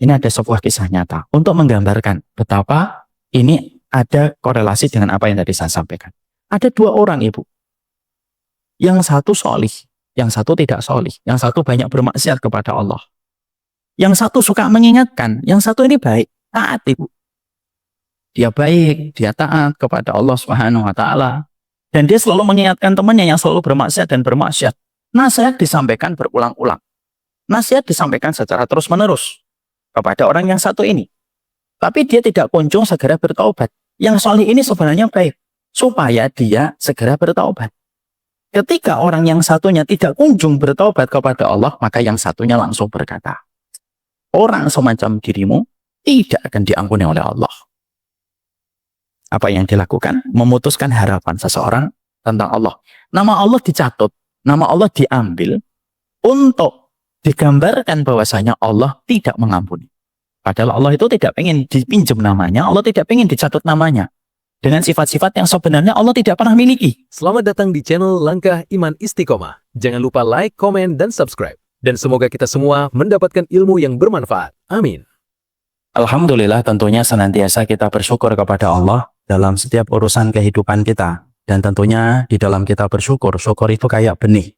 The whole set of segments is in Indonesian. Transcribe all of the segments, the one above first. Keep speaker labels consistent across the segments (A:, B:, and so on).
A: Ini ada sebuah kisah nyata untuk menggambarkan betapa ini ada korelasi dengan apa yang tadi saya sampaikan. Ada dua orang ibu. Yang satu solih, yang satu tidak solih. Yang satu banyak bermaksiat kepada Allah. Yang satu suka mengingatkan, yang satu ini baik, taat ibu. Dia baik, dia taat kepada Allah Subhanahu wa Ta'ala. Dan dia selalu mengingatkan temannya yang selalu bermaksiat dan bermaksiat. Nasihat disampaikan berulang-ulang. Nasihat disampaikan secara terus-menerus kepada orang yang satu ini. Tapi dia tidak kunjung segera bertaubat. Yang solih ini sebenarnya baik, supaya dia segera bertaubat. Ketika orang yang satunya tidak kunjung bertaubat kepada Allah, maka yang satunya langsung berkata, orang semacam dirimu tidak akan diampuni oleh Allah. Apa yang dilakukan? Memutuskan harapan seseorang tentang Allah. Nama Allah dicatut, nama Allah diambil untuk digambarkan bahwasanya Allah tidak mengampuni. Padahal Allah itu tidak ingin dipinjam namanya, Allah tidak ingin dicatut namanya. Dengan sifat-sifat yang sebenarnya Allah tidak pernah miliki.
B: Selamat datang di channel Langkah Iman Istiqomah. Jangan lupa like, komen, dan subscribe. Dan semoga kita semua mendapatkan ilmu yang bermanfaat. Amin.
A: Alhamdulillah, tentunya senantiasa kita bersyukur kepada Allah dalam setiap urusan kehidupan kita. Dan tentunya di dalam kita bersyukur, syukur itu kayak benih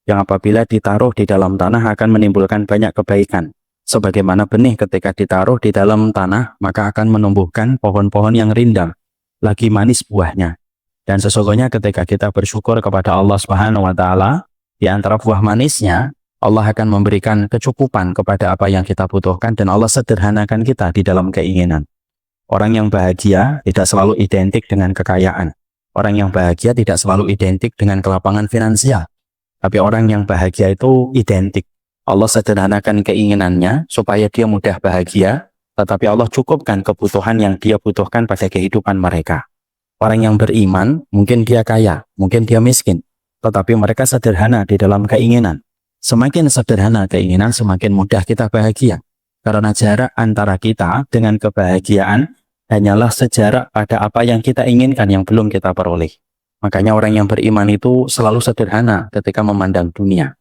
A: yang apabila ditaruh di dalam tanah akan menimbulkan banyak kebaikan. Sebagaimana benih ketika ditaruh di dalam tanah, maka akan menumbuhkan pohon-pohon yang rindang, lagi manis buahnya. Dan sesungguhnya ketika kita bersyukur kepada Allah Subhanahu wa Ta'ala, di antara buah manisnya, Allah akan memberikan kecukupan kepada apa yang kita butuhkan, dan Allah sederhanakan kita di dalam keinginan. Orang yang bahagia tidak selalu identik dengan kekayaan. Orang yang bahagia tidak selalu identik dengan kelapangan finansial. Tapi orang yang bahagia itu identik. Allah sederhanakan keinginannya supaya dia mudah bahagia, tetapi Allah cukupkan kebutuhan yang dia butuhkan pada kehidupan mereka. Orang yang beriman, mungkin dia kaya, mungkin dia miskin, tetapi mereka sederhana di dalam keinginan. Semakin sederhana keinginan, semakin mudah kita bahagia. Karena jarak antara kita dengan kebahagiaan hanyalah sejarak pada apa yang kita inginkan yang belum kita peroleh. Makanya orang yang beriman itu selalu sederhana ketika memandang dunia.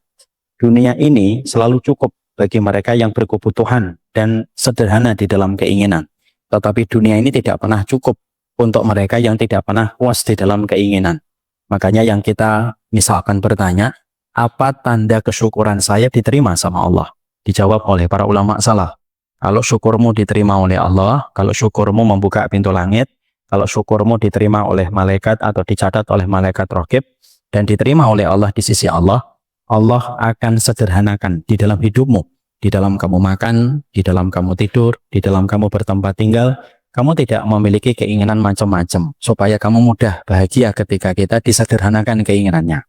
A: Dunia ini selalu cukup bagi mereka yang berkebutuhan dan sederhana di dalam keinginan. Tetapi dunia ini tidak pernah cukup untuk mereka yang tidak pernah puas di dalam keinginan. Makanya yang kita misalkan bertanya, apa tanda kesyukuran saya diterima sama Allah? Dijawab oleh para ulama salaf. Kalau syukurmu diterima oleh Allah, kalau syukurmu membuka pintu langit, kalau syukurmu diterima oleh malaikat atau dicatat oleh malaikat raqib dan diterima oleh Allah di sisi Allah, Allah akan sederhanakan di dalam hidupmu, di dalam kamu makan, di dalam kamu tidur, di dalam kamu bertempat tinggal. Kamu tidak memiliki keinginan macam-macam supaya kamu mudah bahagia ketika kita disederhanakan keinginannya.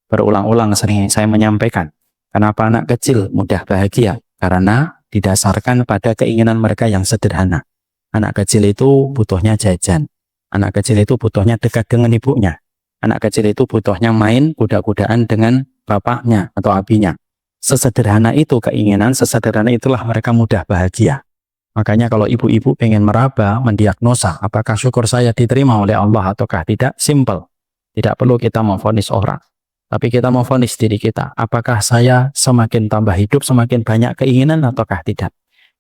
A: Berulang-ulang sering saya menyampaikan, kenapa anak kecil mudah bahagia? Karena didasarkan pada keinginan mereka yang sederhana. Anak kecil itu butuhnya jajan. Anak kecil itu butuhnya dekat dengan ibunya. Anak kecil itu butuhnya main kuda-kudaan dengan bapaknya atau abinya. Sesederhana itu keinginan, sesederhana itulah mereka mudah bahagia. Makanya kalau ibu-ibu pengen meraba, mendiagnosa apakah syukur saya diterima oleh Allah ataukah tidak, simple. Tidak perlu kita memvonis orang. Tapi kita memvonis diri kita, apakah saya semakin tambah hidup, semakin banyak keinginan ataukah tidak.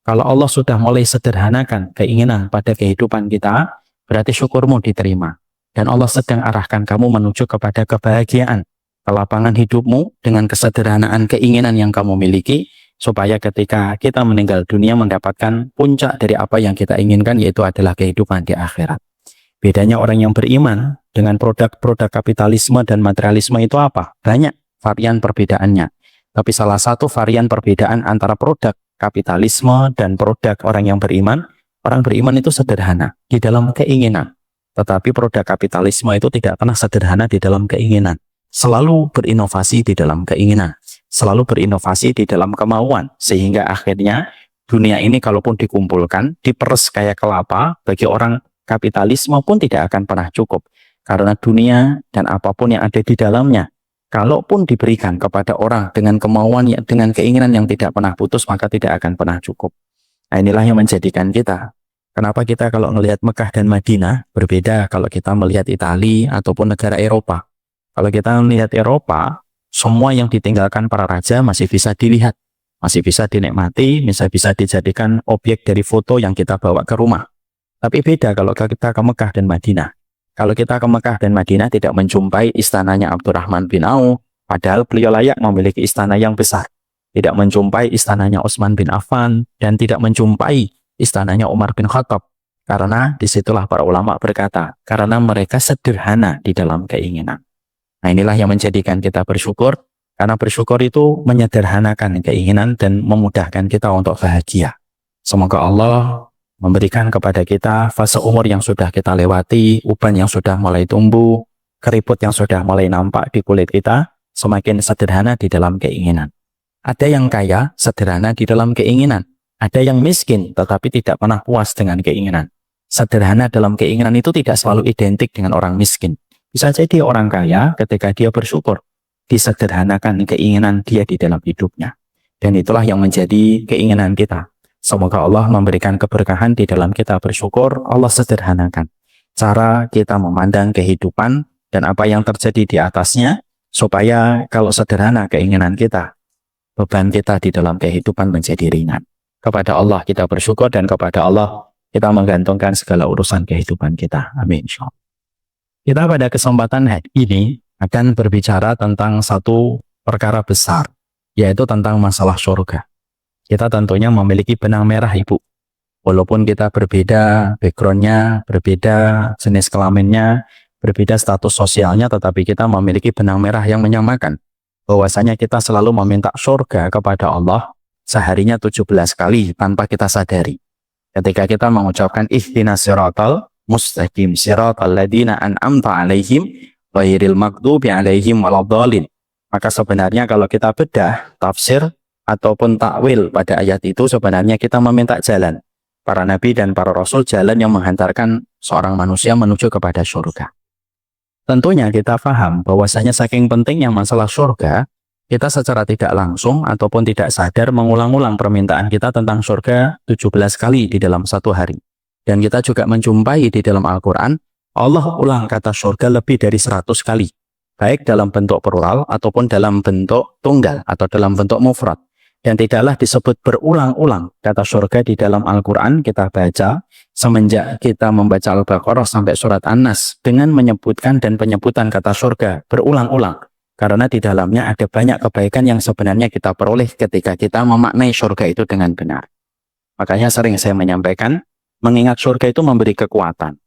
A: Kalau Allah sudah mulai sederhanakan keinginan pada kehidupan kita, berarti syukurmu diterima. Dan Allah sedang arahkan kamu menuju kepada kebahagiaan, kelapangan hidupmu dengan kesederhanaan keinginan yang kamu miliki, supaya ketika kita meninggal dunia mendapatkan puncak dari apa yang kita inginkan, yaitu adalah kehidupan di akhirat. Bedanya orang yang beriman dengan produk-produk kapitalisme dan materialisme itu apa? Banyak varian perbedaannya. Tapi salah satu varian perbedaan antara produk kapitalisme dan produk orang yang beriman, orang beriman itu sederhana di dalam keinginan. Tetapi produk kapitalisme itu tidak pernah sederhana di dalam keinginan. Selalu berinovasi di dalam keinginan. Selalu berinovasi di dalam kemauan. Sehingga akhirnya dunia ini kalaupun dikumpulkan, diperes kayak kelapa, bagi orang kapitalisme pun tidak akan pernah cukup. Karena dunia dan apapun yang ada di dalamnya, kalaupun diberikan kepada orang dengan kemauan, dengan keinginan yang tidak pernah putus, maka tidak akan pernah cukup. Nah, inilah yang menjadikan kita. Kenapa kita kalau melihat Mekah dan Madinah berbeda kalau kita melihat Italia ataupun negara Eropa. Kalau kita melihat Eropa, semua yang ditinggalkan para raja masih bisa dilihat. Masih bisa dinikmati, bisa dijadikan objek dari foto yang kita bawa ke rumah. Tapi beda kalau kita ke Mekah dan Madinah. Kalau kita ke Mekah dan Madinah tidak menjumpai istananya Abdurrahman bin Auf, padahal beliau layak memiliki istana yang besar. Tidak menjumpai istananya Utsman bin Affan, dan tidak menjumpai istananya Umar bin Khattab. Karena disitulah para ulama berkata, karena mereka sederhana di dalam keinginan. Nah, inilah yang menjadikan kita bersyukur, karena bersyukur itu menyederhanakan keinginan dan memudahkan kita untuk bahagia. Semoga Allah memberikan kepada kita fase umur yang sudah kita lewati, uban yang sudah mulai tumbuh, keriput yang sudah mulai nampak di kulit kita, semakin sederhana di dalam keinginan. Ada yang kaya, sederhana di dalam keinginan. Ada yang miskin, tetapi tidak pernah puas dengan keinginan. Sederhana dalam keinginan itu tidak selalu identik dengan orang miskin. Bisa jadi orang kaya ketika dia bersyukur, disederhanakan keinginan dia di dalam hidupnya. Dan itulah yang menjadi keinginan kita. Semoga Allah memberikan keberkahan di dalam kita bersyukur, Allah sederhanakan cara kita memandang kehidupan dan apa yang terjadi di atasnya, supaya kalau sederhana keinginan kita, beban kita di dalam kehidupan menjadi ringan. Kepada Allah kita bersyukur dan kepada Allah kita menggantungkan segala urusan kehidupan kita. Amin. Kita pada kesempatan ini akan berbicara tentang satu perkara besar, yaitu tentang masalah surga. Kita tentunya memiliki benang merah, Ibu. Walaupun kita berbeda backgroundnya, berbeda jenis kelaminnya, berbeda status sosialnya, tetapi kita memiliki benang merah yang menyamakan. Bahwasanya kita selalu meminta surga kepada Allah seharinya 17 kali tanpa kita sadari. Ketika kita mengucapkan ihdinas siratal mustaqim siratal ladzina an'amta 'alaihim ghairil maghdubi 'alaihim waladdallin. Maka sebenarnya kalau kita bedah tafsir ataupun takwil pada ayat itu, sebenarnya kita meminta jalan para nabi dan para rasul, jalan yang menghantarkan seorang manusia menuju kepada surga. Tentunya kita paham bahwasanya saking pentingnya masalah surga, kita secara tidak langsung ataupun tidak sadar mengulang-ulang permintaan kita tentang surga 17 kali di dalam satu hari. Dan kita juga menjumpai di dalam Al-Quran, Allah ulang kata surga lebih dari 100 kali. Baik dalam bentuk plural ataupun dalam bentuk tunggal atau dalam bentuk mufrad. Dan tidaklah disebut berulang-ulang kata surga di dalam Al-Quran. Kita baca semenjak kita membaca Al-Baqarah sampai surat An-Nas dengan menyebutkan dan penyebutan kata surga berulang-ulang. Karena di dalamnya ada banyak kebaikan yang sebenarnya kita peroleh ketika kita memaknai surga itu dengan benar. Makanya sering saya menyampaikan, mengingat surga itu memberi kekuatan.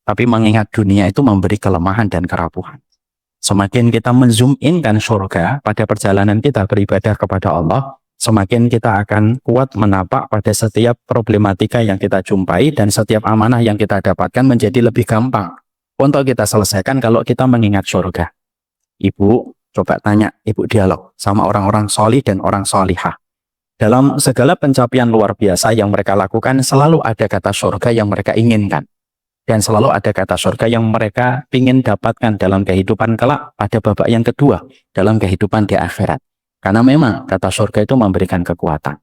A: Tapi mengingat dunia itu memberi kelemahan dan kerapuhan. Semakin kita menzoom in-kan surga pada perjalanan kita beribadah kepada Allah, semakin kita akan kuat menapak pada setiap problematika yang kita jumpai dan setiap amanah yang kita dapatkan menjadi lebih gampang untuk kita selesaikan kalau kita mengingat surga. Ibu, coba tanya, Ibu dialog sama orang-orang solih dan orang solihah. Dalam segala pencapaian luar biasa yang mereka lakukan, selalu ada kata surga yang mereka inginkan. Dan selalu ada kata surga yang mereka ingin dapatkan dalam kehidupan kelak pada babak yang kedua, dalam kehidupan di akhirat. Karena memang kata surga itu memberikan kekuatan.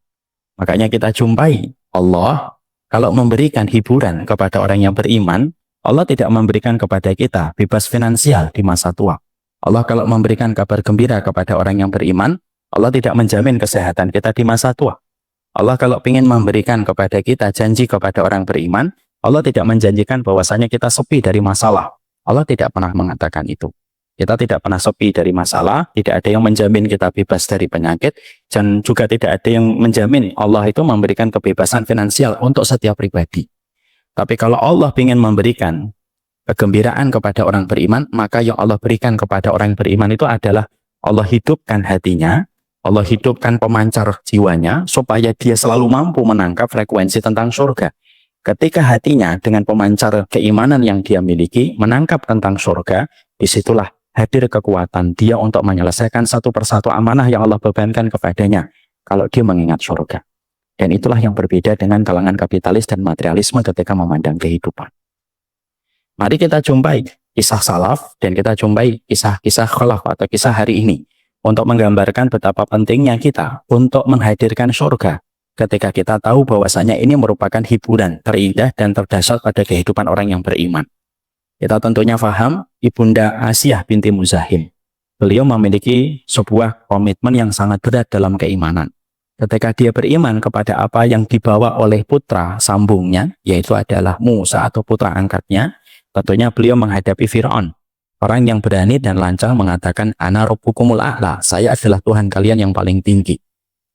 A: Makanya kita jumpai Allah, kalau memberikan hiburan kepada orang yang beriman, Allah tidak memberikan kepada kita bebas finansial di masa tua. Allah kalau memberikan kabar gembira kepada orang yang beriman, Allah tidak menjamin kesehatan kita di masa tua. Allah kalau ingin memberikan kepada kita janji kepada orang beriman, Allah tidak menjanjikan bahwasanya kita sepi dari masalah. Allah tidak pernah mengatakan itu. Kita tidak pernah sepi dari masalah, tidak ada yang menjamin kita bebas dari penyakit, dan juga tidak ada yang menjamin Allah itu memberikan kebebasan finansial untuk setiap pribadi. Tapi kalau Allah ingin memberikan kegembiraan kepada orang beriman, maka yang Allah berikan kepada orang beriman itu adalah Allah hidupkan hatinya, Allah hidupkan pemancar jiwanya, supaya dia selalu mampu menangkap frekuensi tentang surga. Ketika hatinya dengan pemancar keimanan yang dia miliki menangkap tentang surga, disitulah hadir kekuatan dia untuk menyelesaikan satu persatu amanah yang Allah bebankan kepadanya kalau dia mengingat surga. Dan itulah yang berbeda dengan kalangan kapitalis dan materialisme ketika memandang kehidupan. Mari kita jumpai kisah salaf dan kita jumpai kisah-kisah khalaf atau kisah hari ini untuk menggambarkan betapa pentingnya kita untuk menghadirkan surga ketika kita tahu bahwasanya ini merupakan hiburan terindah dan terdasar pada kehidupan orang yang beriman. Kita tentunya paham Ibunda Asiyah binti Muzahim. Beliau memiliki sebuah komitmen yang sangat berat dalam keimanan. ketika dia beriman kepada apa yang dibawa oleh putra sambungnya, yaitu adalah Musa atau putra angkatnya, tentunya beliau menghadapi Fir'aun. Orang yang berani dan lancang mengatakan, Ana Rabbukumul A'la, saya adalah Tuhan kalian yang paling tinggi.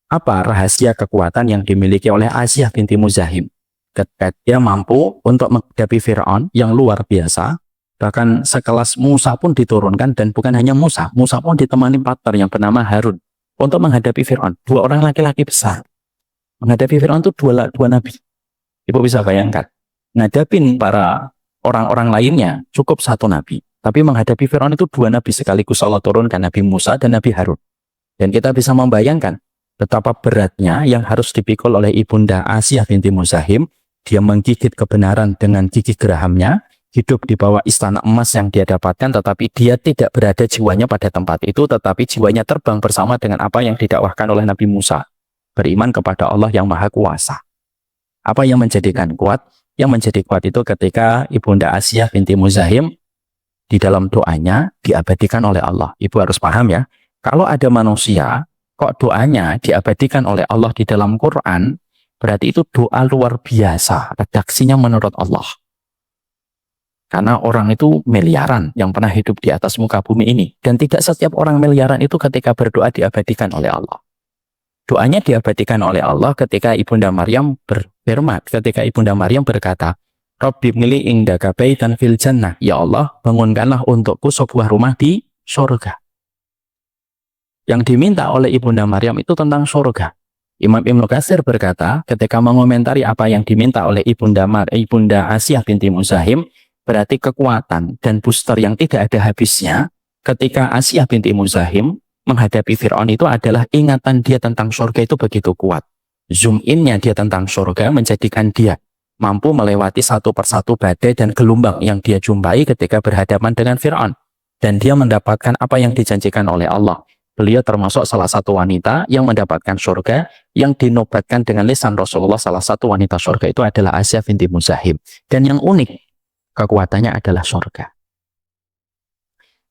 A: Apa rahasia kekuatan yang dimiliki oleh Asiyah binti Muzahim? Ketika dia mampu untuk menghadapi Fir'aun yang luar biasa, bahkan sekelas Musa pun diturunkan, dan bukan hanya Musa pun ditemani partner yang bernama Harun untuk menghadapi Fir'aun. 2 orang laki-laki besar. Menghadapi Fir'aun itu dua nabi. Ibu bisa bayangkan. Ngadapin para orang-orang lainnya cukup 1 nabi. Tapi menghadapi Fir'aun itu 2 nabi sekaligus Allah turunkan, Nabi Musa dan Nabi Harun. Dan kita bisa membayangkan betapa beratnya yang harus dipikul oleh Ibunda Asiyah binti Muzahim. Dia menggigit kebenaran dengan gigi gerahamnya, hidup di bawah istana emas yang dia dapatkan, tetapi dia tidak berada jiwanya pada tempat itu, tetapi jiwanya terbang bersama dengan apa yang didakwahkan oleh Nabi Musa. Beriman kepada Allah yang Maha Kuasa. Apa yang menjadikan kuat? Yang menjadi kuat itu ketika Ibunda Asiyah binti Muzahim di dalam doanya diabadikan oleh Allah. Ibu harus paham ya, kalau ada manusia kok doanya diabadikan oleh Allah di dalam Quran, berarti itu doa luar biasa, redaksinya menurut Allah. Karena orang itu miliaran yang pernah hidup di atas muka bumi ini. Dan tidak setiap orang miliaran itu ketika berdoa diabadikan oleh Allah. Doanya diabadikan oleh Allah ketika Ibunda Maryam berfirman, ketika Ibunda Maryam berkata, Rabbi mili indaka baitan fil jannah. Ya Allah, bangunkanlah untukku sebuah rumah di surga. Yang diminta oleh Ibunda Maryam itu tentang surga. Imam Ibnu Katsir berkata, ketika mengomentari apa yang diminta oleh Ibunda Asiyah binti Muzahim, berarti kekuatan dan booster yang tidak ada habisnya ketika Asiyah binti Muzahim menghadapi Fir'aun itu adalah ingatan dia tentang surga itu begitu kuat. Zoom in-nya dia tentang surga menjadikan dia mampu melewati satu persatu badai dan gelombang yang dia jumpai ketika berhadapan dengan Fir'aun. Dan dia mendapatkan apa yang dijanjikan oleh Allah. Beliau termasuk salah satu wanita yang mendapatkan surga, yang dinobatkan dengan lisan Rasulullah. Salah satu wanita surga itu adalah Asiyah binti Muzahim. Dan yang unik, kekuatannya adalah surga.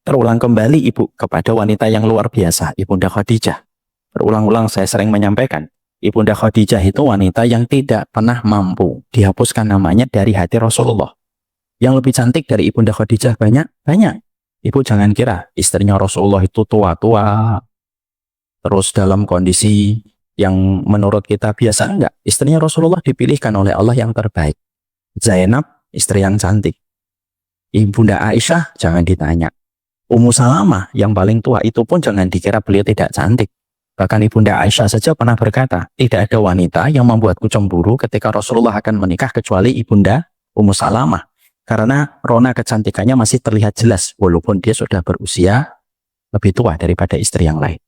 A: Terulang kembali Ibu kepada wanita yang luar biasa, Ibunda Khadijah. Berulang-ulang saya sering menyampaikan, Ibunda Khadijah itu wanita yang tidak pernah mampu dihapuskan namanya dari hati Rasulullah. Yang lebih cantik dari Ibunda Khadijah banyak. Ibu jangan kira istrinya Rasulullah itu tua-tua, terus dalam kondisi yang menurut kita biasa. Enggak. Istrinya Rasulullah dipilihkan oleh Allah yang terbaik. Zainab, istri yang cantik. Ibunda Aisyah, jangan ditanya. Ummu Salamah, yang paling tua itu pun jangan dikira beliau tidak cantik. Bahkan Ibunda Aisyah saja pernah berkata, tidak ada wanita yang membuatku cemburu ketika Rasulullah akan menikah kecuali Ibunda Ummu Salamah. Karena rona kecantikannya masih terlihat jelas, walaupun dia sudah berusia lebih tua daripada istri yang lain.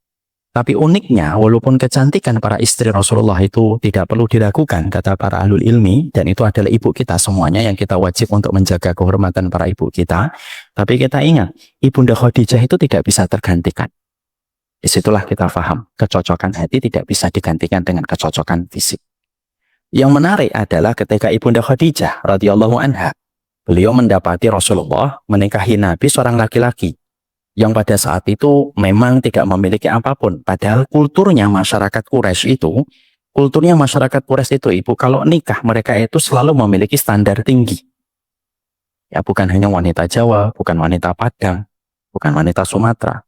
A: Tapi uniknya, walaupun kecantikan para istri Rasulullah itu tidak perlu diragukan, kata para ahlul ilmi, dan itu adalah ibu kita semuanya yang kita wajib untuk menjaga kehormatan para ibu kita. Tapi kita ingat, Ibunda Khadijah itu tidak bisa tergantikan. Disitulah kita paham, kecocokan hati tidak bisa digantikan dengan kecocokan fisik. Yang menarik adalah ketika Ibunda Khadijah radhiyallahu anha, beliau mendapati Rasulullah menikahi Nabi seorang laki-laki yang pada saat itu memang tidak memiliki apapun. Padahal kulturnya masyarakat Quraisy itu, Ibu, kalau nikah mereka itu selalu memiliki standar tinggi. Ya, bukan hanya wanita Jawa, bukan wanita Padang, bukan wanita Sumatera.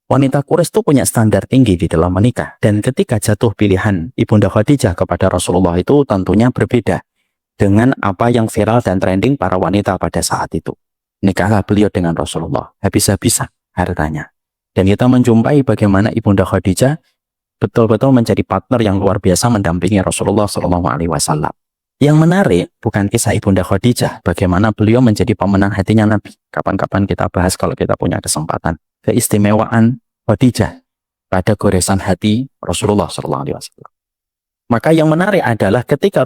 A: Wanita Quraisy itu punya standar tinggi di dalam menikah. Dan ketika jatuh pilihan Ibunda Khadijah kepada Rasulullah itu tentunya berbeda dengan apa yang viral dan trending para wanita pada saat itu. Nikahlah beliau dengan Rasulullah, habis-habisan hartanya. Dan kita menjumpai bagaimana Ibunda Khadijah betul-betul menjadi partner yang luar biasa mendampingi Rasulullah SAW. Yang menarik bukan kisah Ibunda Khadijah, bagaimana beliau menjadi pemenang hatinya Nabi. Kapan-kapan kita bahas kalau kita punya kesempatan. Keistimewaan Khadijah pada goresan hati Rasulullah SAW. Maka yang menarik adalah ketika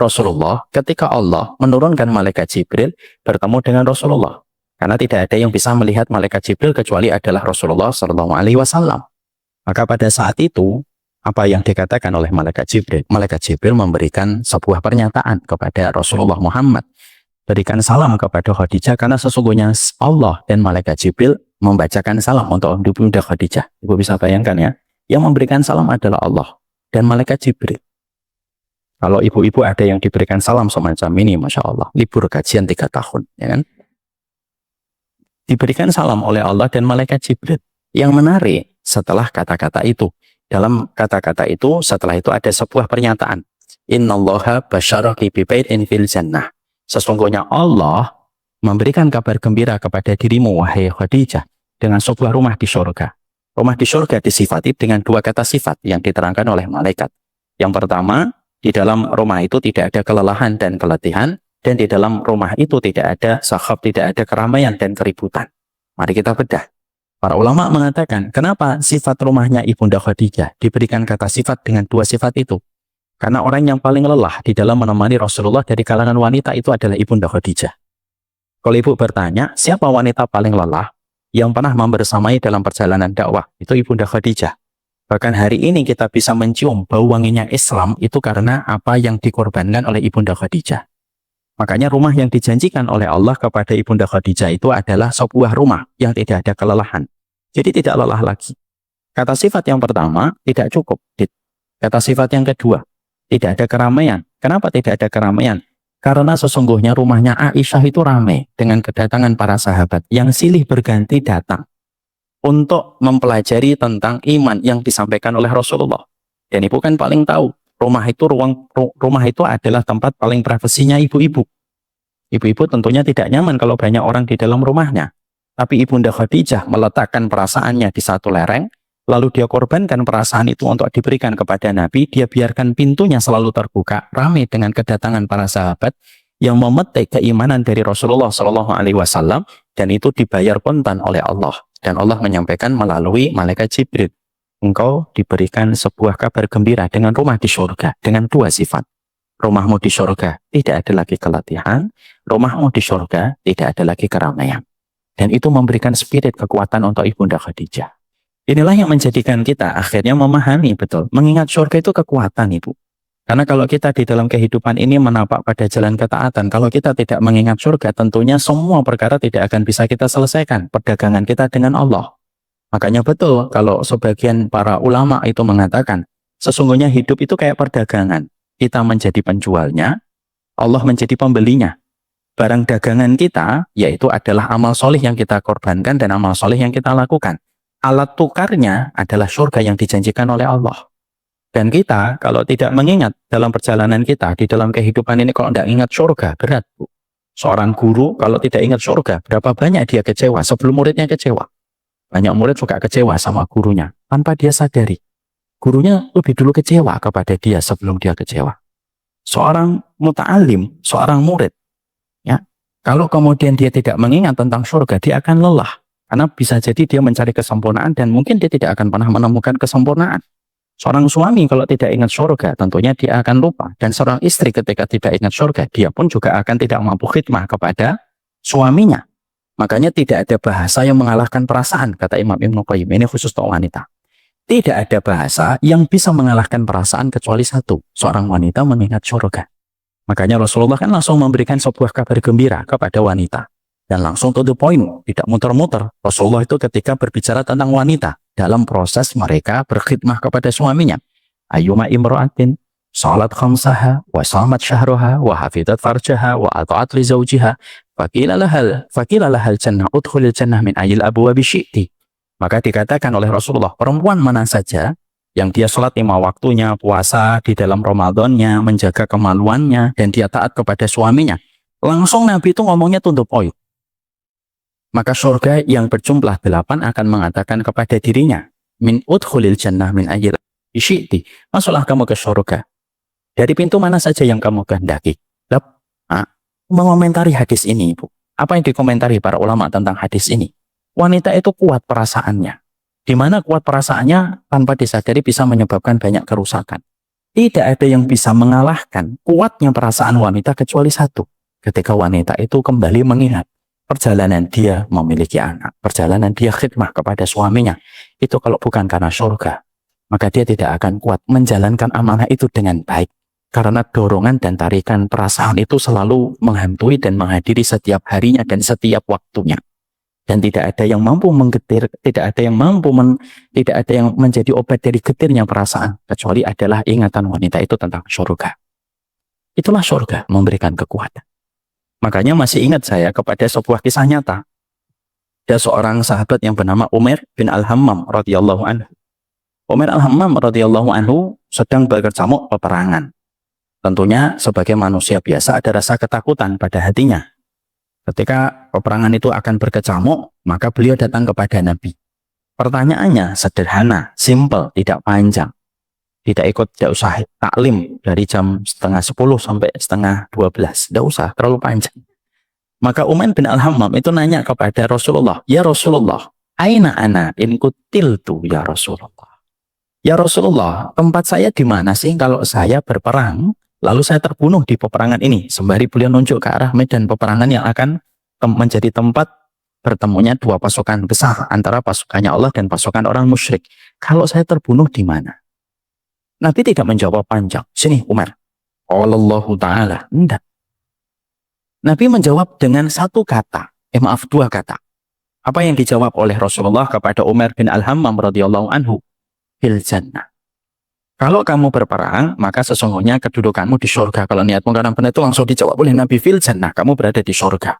A: Allah menurunkan malaikat Jibril bertemu dengan Rasulullah. Karena tidak ada yang bisa melihat malaikat Jibril kecuali adalah Rasulullah SAW. Maka pada saat itu, apa yang dikatakan oleh malaikat Jibril? Malaikat Jibril memberikan sebuah pernyataan kepada Rasulullah Muhammad. Berikan salam kepada Khadijah karena sesungguhnya Allah dan malaikat Jibril membacakan salam untuk Ibunda Khadijah. Ibu bisa bayangkan ya, yang memberikan salam adalah Allah. dan malaikat Jibril. Kalau ibu-ibu ada yang diberikan salam semacam ini, Masya Allah, libur gajian 3 tahun, ya kan? Diberikan salam oleh Allah dan malaikat Jibril. Yang menarik, setelah kata-kata itu, dalam kata-kata itu, setelah itu ada sebuah pernyataan. Innallaha basyaraki bibaitin fil jannah. Sesungguhnya Allah memberikan kabar gembira kepada dirimu, wahai Khadijah, dengan sebuah rumah di surga. Rumah di surga disifati dengan 2 kata sifat yang diterangkan oleh malaikat. Yang pertama, di dalam rumah itu tidak ada kelelahan dan keletihan, dan di dalam rumah itu tidak ada sakhab, tidak ada keramaian dan keributan. Mari kita bedah. Para ulama mengatakan, kenapa sifat rumahnya Ibunda Khadijah diberikan kata sifat dengan 2 sifat itu? Karena orang yang paling lelah di dalam menemani Rasulullah dari kalangan wanita itu adalah Ibunda Khadijah. Kalau ibu bertanya, siapa wanita paling lelah yang pernah membersamai dalam perjalanan dakwah? Itu Ibunda Khadijah. Bahkan hari ini kita bisa mencium bau wanginya Islam itu karena apa yang dikorbankan oleh Ibunda Khadijah. Makanya rumah yang dijanjikan oleh Allah kepada Ibunda Khadijah itu adalah sebuah rumah yang tidak ada kelelahan. Jadi tidak lelah lagi. Kata sifat yang pertama tidak cukup. Kata sifat yang kedua, tidak ada keramaian. Kenapa tidak ada keramaian? Karena sesungguhnya rumahnya Aisyah itu ramai dengan kedatangan para sahabat yang silih berganti datang untuk mempelajari tentang iman yang disampaikan oleh Rasulullah. Dan ibu kan paling tahu, rumah itu adalah tempat paling privasinya ibu-ibu. Ibu-ibu tentunya tidak nyaman kalau banyak orang di dalam rumahnya. Tapi Ibunda Khadijah meletakkan perasaannya di satu lereng, lalu dia korbankan perasaan itu untuk diberikan kepada Nabi. Dia biarkan pintunya selalu terbuka, ramai dengan kedatangan para sahabat yang memetik keimanan dari Rasulullah SAW, dan itu dibayar kontan oleh Allah. Dan Allah menyampaikan melalui malaikat Jibril, engkau diberikan sebuah kabar gembira dengan rumah di surga, dengan 2 sifat. Rumahmu di surga tidak ada lagi keletihan, rumahmu di surga tidak ada lagi keramaian. Dan itu memberikan spirit kekuatan untuk Ibunda Khadijah. Inilah yang menjadikan kita akhirnya memahami betul, mengingat surga itu kekuatan, Ibu. Karena kalau kita di dalam kehidupan ini menapak pada jalan ketaatan, kalau kita tidak mengingat surga, tentunya semua perkara tidak akan bisa kita selesaikan, perdagangan kita dengan Allah. Makanya betul kalau sebagian para ulama itu mengatakan, sesungguhnya hidup itu kayak perdagangan. Kita menjadi penjualnya, Allah menjadi pembelinya. Barang dagangan kita, yaitu adalah amal soleh yang kita korbankan dan amal soleh yang kita lakukan. Alat tukarnya adalah surga yang dijanjikan oleh Allah. Dan kita kalau tidak mengingat dalam perjalanan kita, di dalam kehidupan ini, kalau tidak ingat surga, berat, Bu. Seorang guru kalau tidak ingat surga, berapa banyak dia kecewa sebelum muridnya kecewa. Banyak murid juga kecewa sama gurunya, tanpa dia sadari. Gurunya lebih dulu kecewa kepada dia sebelum dia kecewa. Seorang muta'alim, seorang murid, ya, kalau kemudian dia tidak mengingat tentang surga, dia akan lelah. Karena bisa jadi dia mencari kesempurnaan dan mungkin dia tidak akan pernah menemukan kesempurnaan. Seorang suami kalau tidak ingat surga, tentunya dia akan lupa. Dan seorang istri ketika tidak ingat surga, dia pun juga akan tidak mampu khidmah kepada suaminya. Makanya tidak ada bahasa yang mengalahkan perasaan, kata Imam Ibnu Qayyim. Ini khusus untuk wanita. Tidak ada bahasa yang bisa mengalahkan perasaan kecuali satu, seorang wanita mengingat surga. Makanya Rasulullah kan langsung memberikan sebuah kabar gembira kepada wanita. Dan langsung to the point, tidak muter-muter. Rasulullah itu ketika berbicara tentang wanita, dalam proses mereka berkhidmah kepada suaminya. Ayyuma imra'atin salat khamsaha wa shamat syahraha wa hafizat farjaha wa ata'at li zawjiha faqila lahal jannah udkhulil jannah min ayil abwabi syi'ti. Maka dikatakan oleh Rasulullah, perempuan mana saja yang dia salat 5 waktunya, puasa di dalam Ramadannya, menjaga kemaluannya, dan dia taat kepada suaminya. Langsung Nabi itu ngomongnya to the point. Maka surga yang berjumlah 8 akan mengatakan kepada dirinya, min udkhulil jannah min ayil syi'ti. Masuklah kamu ke surga dari pintu mana saja yang kamu kehendaki. Mengomentari hadis ini, Ibu. Apa yang dikomentari para ulama tentang hadis ini? Wanita itu kuat perasaannya. Di mana kuat perasaannya tanpa disadari bisa menyebabkan banyak kerusakan. Tidak ada yang bisa mengalahkan kuatnya perasaan wanita kecuali satu. Ketika wanita itu kembali mengingat perjalanan dia memiliki anak, perjalanan dia khidmah kepada suaminya, itu kalau bukan karena surga, maka dia tidak akan kuat menjalankan amanah itu dengan baik. Karena dorongan dan tarikan perasaan itu selalu menghantui dan menghadiri setiap harinya dan setiap waktunya. Dan tidak ada yang mampu menggetir, tidak ada yang tidak ada yang menjadi obat dari getirnya perasaan, kecuali adalah ingatan wanita itu tentang surga. Itulah surga, memberikan kekuatan. Makanya masih ingat saya kepada sebuah kisah nyata. Ada seorang sahabat yang bernama Umar bin Al-Hammam radhiyallahu anhu. Umar Al-Hammam radhiyallahu anhu sedang berkecamuk peperangan. Tentunya sebagai manusia biasa ada rasa ketakutan pada hatinya. Ketika peperangan itu akan berkecamuk, maka beliau datang kepada Nabi. Pertanyaannya sederhana, simple, tidak panjang. Tidak usah taklim dari jam 9:30 sampai 11:30. Tidak usah, terlalu panjang. Maka Umar bin Al-Hammam itu nanya kepada Rasulullah, "Ya Rasulullah, aina ana in kutiltu ya Rasulullah?" Ya Rasulullah, tempat saya di mana sih kalau saya berperang, lalu saya terbunuh di peperangan ini? Sembari beliau nunjuk ke arah medan peperangan yang akan menjadi tempat bertemunya dua pasukan besar antara pasukannya Allah dan pasukan orang musyrik. Kalau saya terbunuh di mana? Nabi tidak menjawab panjang. Sini Umar. Allahu Ta'ala. Tidak. Nabi menjawab dengan satu kata. Dua kata. Apa yang dijawab oleh Rasulullah kepada Umar bin Al-Hammam radhiyallahu anhu? Fil jannah. Kalau kamu berperang, maka sesungguhnya kedudukanmu di surga. Kalau niatmu karena benar itu langsung dijawab oleh Nabi, fil jannah, kamu berada di surga.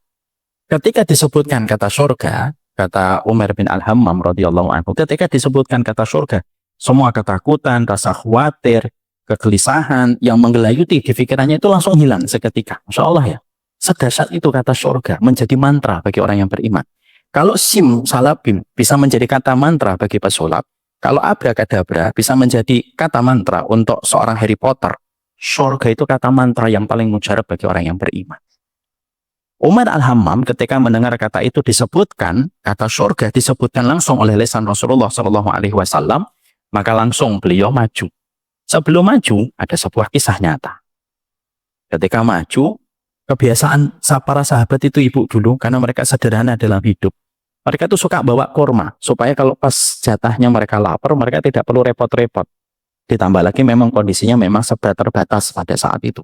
A: Ketika disebutkan kata surga, kata Umar bin Al-Hammam radhiyallahu anhu, ketika disebutkan kata surga, semua ketakutan, rasa khawatir, kegelisahan yang menggelayuti di pikirannya itu langsung hilang seketika. Masya Allah ya. Sedahsyat itu kata surga menjadi mantra bagi orang yang beriman. Kalau sim salabim bisa menjadi kata mantra bagi pesulap, kalau abrakadabra bisa menjadi kata mantra untuk seorang Harry Potter, surga itu kata mantra yang paling mujarab bagi orang yang beriman. Umar Al-Hammam ketika mendengar kata itu disebutkan, kata surga disebutkan langsung oleh lisan Rasulullah SAW, maka langsung beliau maju. Sebelum maju, ada sebuah kisah nyata. Ketika maju, kebiasaan para sahabat itu ibu dulu, karena mereka sederhana dalam hidup. Mereka tuh suka bawa kurma, supaya kalau pas jatahnya mereka lapar, mereka tidak perlu repot-repot. Ditambah lagi memang kondisinya memang serba terbatas pada saat itu.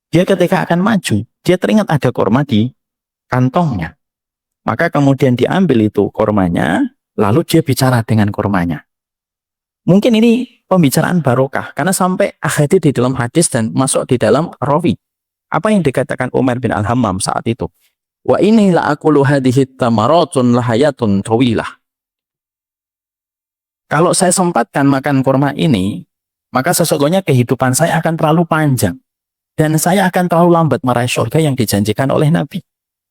A: Dia ketika akan maju, dia teringat ada kurma di kantongnya. Maka kemudian diambil itu kurmanya, lalu dia bicara dengan kurmanya. Mungkin ini pembicaraan barokah, karena sampai akhirnya di dalam hadis dan masuk di dalam rawi. Apa yang dikatakan Umar bin Al-Hammam saat itu? Wa inni la aqulu hadhihi tamaratun lahayatun tawilah. Kalau saya sempatkan makan kurma ini, maka sesungguhnya kehidupan saya akan terlalu panjang. Dan saya akan terlalu lambat meraih surga yang dijanjikan oleh Nabi.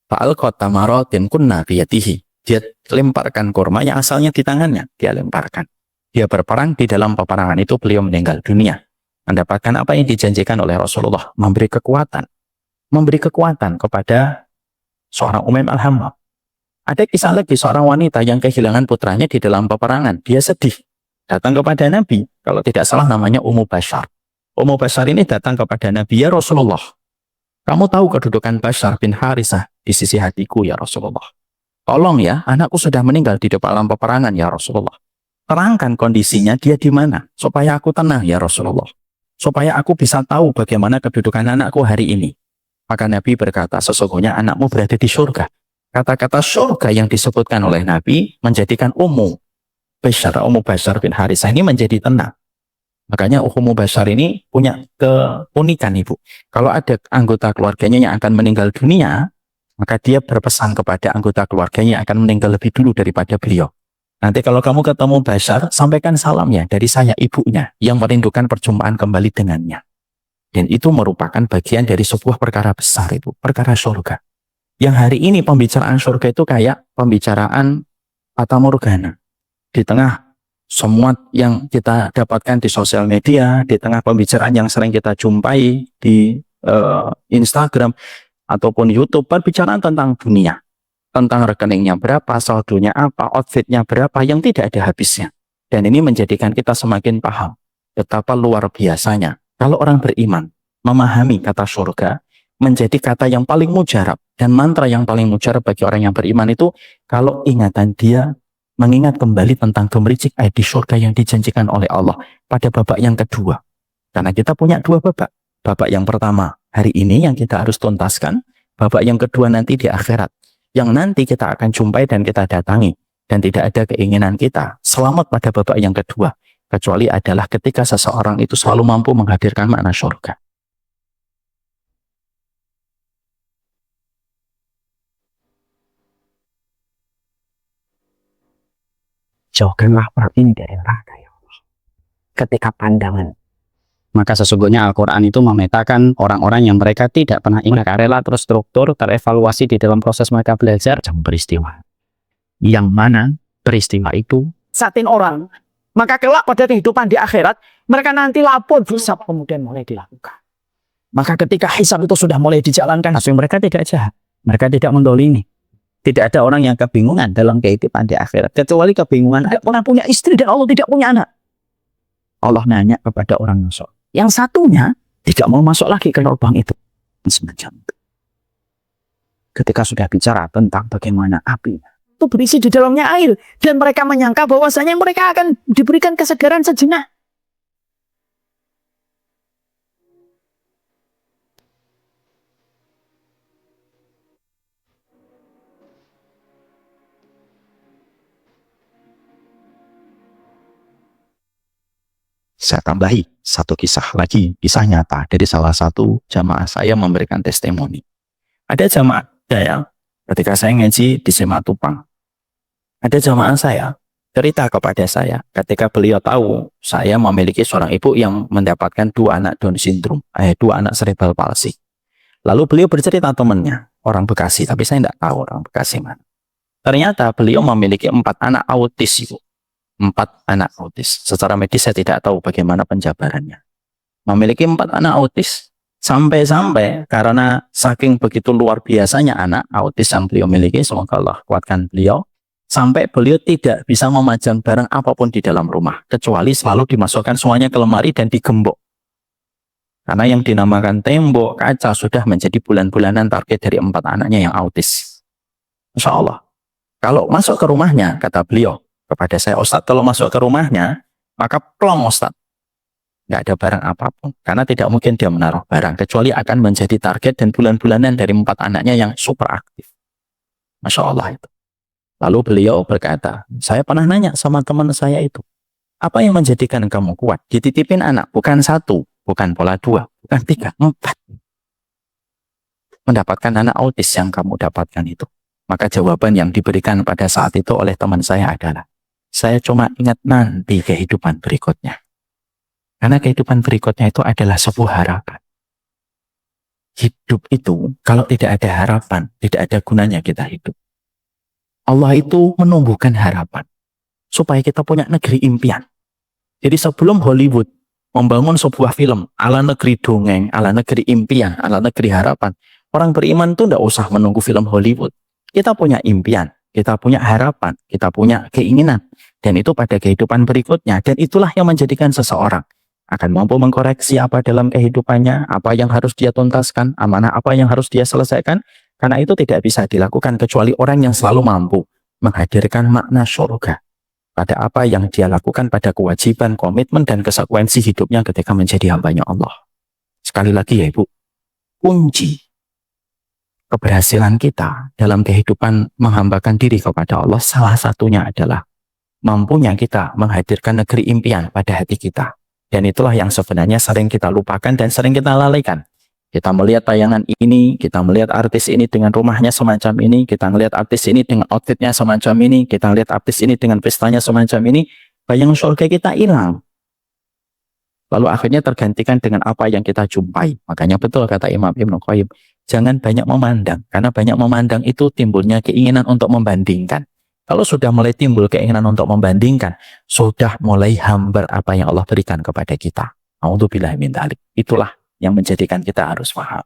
A: Fa'alqat tamaratin kunna biyadihi. Dia lemparkan kurma yang asalnya di tangannya. Dia lemparkan. Dia berperang, di dalam peperangan itu beliau meninggal dunia. Mendapatkan apa yang dijanjikan oleh Rasulullah. Memberi kekuatan kepada seorang Umar Al-Hammam. Ada kisah lagi seorang wanita yang kehilangan putranya di dalam peperangan. Dia sedih. Datang kepada Nabi. Kalau tidak salah namanya Ummu Bashar. Ummu Bashar ini datang kepada Nabi. Ya Rasulullah, kamu tahu kedudukan Bashar bin Harisah di sisi hatiku ya Rasulullah. Tolong ya, anakku sudah meninggal di dalam peperangan ya Rasulullah. Terangkan kondisinya dia di mana. Supaya aku tenang ya Rasulullah. Supaya aku bisa tahu bagaimana kedudukan anakku hari ini. Maka Nabi berkata, sesungguhnya anakmu berada di surga. Kata-kata surga yang disebutkan oleh Nabi menjadikan Ummu Bashar bin Harisah ini menjadi tenang. Makanya Ummu Bashar ini punya keunikan Ibu. Kalau ada anggota keluarganya yang akan meninggal dunia, maka dia berpesan kepada anggota keluarganya yang akan meninggal lebih dulu daripada beliau. Nanti kalau kamu ketemu Bashar, sampaikan salam ya dari saya ibunya yang merindukan perjumpaan kembali dengannya. Dan itu merupakan bagian dari sebuah perkara besar itu, perkara surga. Yang hari ini pembicaraan surga itu kayak pembicaraan fata morgana. Di tengah semua yang kita dapatkan di sosial media, di tengah pembicaraan yang sering kita jumpai di Instagram ataupun YouTube, pembicaraan tentang dunia. Tentang rekeningnya berapa, saldonya apa, outfitnya berapa, yang tidak ada habisnya. Dan ini menjadikan kita semakin paham betapa luar biasanya kalau orang beriman memahami kata surga menjadi kata yang paling mujarab dan mantra yang paling mujarab bagi orang yang beriman itu kalau ingatan dia mengingat kembali tentang gemericik air di surga yang dijanjikan oleh Allah pada babak yang kedua. Karena kita punya dua babak. Babak yang pertama hari ini yang kita harus tuntaskan, babak yang kedua nanti di akhirat. yang nanti kita akan jumpai dan kita datangi. Dan tidak ada keinginan kita selamat pada babak yang kedua. Kecuali adalah ketika seseorang itu selalu mampu menghadirkan makna surga.
C: Jauhkanlah perut ini dari neraka ya Allah. Ketika pandangan.
D: Maka sesungguhnya Al-Quran itu memetakan orang-orang yang mereka tidak pernah ingat, mereka rela terstruktur, terevaluasi di dalam proses mereka belajar jam peristiwa. Yang mana peristiwa itu
C: Satin orang. Maka kelak pada kehidupan di akhirat, mereka nanti lapor hisab kemudian mulai dilakukan. Maka ketika hisab itu sudah mulai dijalankan,
D: langsung mereka tidak jahat, mereka tidak mendolimi. Tidak ada orang yang kebingungan dalam kehidupan di akhirat, kecuali kebingungan
C: orang punya istri dan Allah tidak punya anak.
D: Allah nanya kepada orang yang soleh.
C: Yang satunya tidak mau masuk lagi ke lubang itu.
D: Semacam itu. Ketika sudah bicara tentang bagaimana api
C: itu berisi di dalamnya air. Dan mereka menyangka bahwasanya mereka akan diberikan kesegaran sejenak.
A: Saya tambahi satu kisah lagi, kisah nyata dari salah satu jamaah saya memberikan testimoni. Ada jamaah saya, ketika saya ngaji di Sematupang, ada jamaah saya cerita kepada saya ketika beliau tahu saya memiliki seorang ibu yang mendapatkan 2 anak Down syndrome, 2 anak cerebral palsy. Lalu beliau bercerita temannya, orang Bekasi, tapi saya tidak tahu orang Bekasi mana. Ternyata beliau memiliki 4 anak autis, Ibu. 4 anak autis. Secara medis saya tidak tahu bagaimana penjabarannya. Memiliki 4 anak autis. Sampai-sampai karena saking begitu luar biasanya anak autis yang beliau miliki, semoga Allah kuatkan beliau, sampai beliau tidak bisa memajang barang apapun di dalam rumah, kecuali selalu dimasukkan semuanya ke lemari dan digembok. Karena yang dinamakan tembok, kaca sudah menjadi bulan-bulanan target dari 4 anaknya yang autis. Insya Allah. Kalau masuk ke rumahnya, kata beliau kepada saya, Ustadz, kalau masuk ke rumahnya, maka plong Ustadz. Nggak ada barang apapun. Karena tidak mungkin dia menaruh barang. Kecuali akan menjadi target dan bulan-bulanan dari 4 anaknya yang super aktif. Masya Allah itu. Lalu beliau berkata, saya pernah nanya sama teman saya itu, apa yang menjadikan kamu kuat? Dititipin anak, bukan 1, bukan pola 2, bukan 3, 4. Mendapatkan anak autis yang kamu dapatkan itu. Maka jawaban yang diberikan pada saat itu oleh teman saya adalah, saya cuma ingat nanti kehidupan berikutnya. Karena kehidupan berikutnya itu adalah sebuah harapan. Hidup itu, kalau tidak ada harapan, tidak ada gunanya kita hidup. Allah itu menumbuhkan harapan, supaya kita punya negeri impian. Jadi sebelum Hollywood membangun sebuah film ala negeri dongeng, ala negeri impian, ala negeri harapan, orang beriman itu tidak usah menunggu film Hollywood. Kita punya impian, kita punya harapan, kita punya keinginan. Dan itu pada kehidupan berikutnya. Dan itulah yang menjadikan seseorang akan mampu mengkoreksi apa dalam kehidupannya, apa yang harus dia tuntaskan, amanah apa yang harus dia selesaikan. Karena itu tidak bisa dilakukan kecuali orang yang selalu mampu menghadirkan makna surga pada apa yang dia lakukan, pada kewajiban, komitmen, dan konsekuensi hidupnya ketika menjadi hambanya Allah. Sekali lagi ya Ibu, kunci keberhasilan kita dalam kehidupan menghambakan diri kepada Allah, salah satunya adalah mampunya kita menghadirkan negeri impian pada hati kita. Dan itulah yang sebenarnya sering kita lupakan dan sering kita lalaikan. Kita melihat tayangan ini, kita melihat artis ini dengan rumahnya semacam ini, kita melihat artis ini dengan outfitnya semacam ini, kita lihat artis ini dengan pestanya semacam ini, bayang surga kita hilang. Lalu akhirnya tergantikan dengan apa yang kita jumpai. Makanya betul kata Imam Ibnu Qayyim, jangan banyak memandang, karena banyak memandang itu timbulnya keinginan untuk membandingkan. Kalau sudah mulai timbul keinginan untuk membandingkan, sudah mulai hambar apa yang Allah berikan kepada kita. A'udzubillahi min dzalik. Itulah yang menjadikan kita harus paham.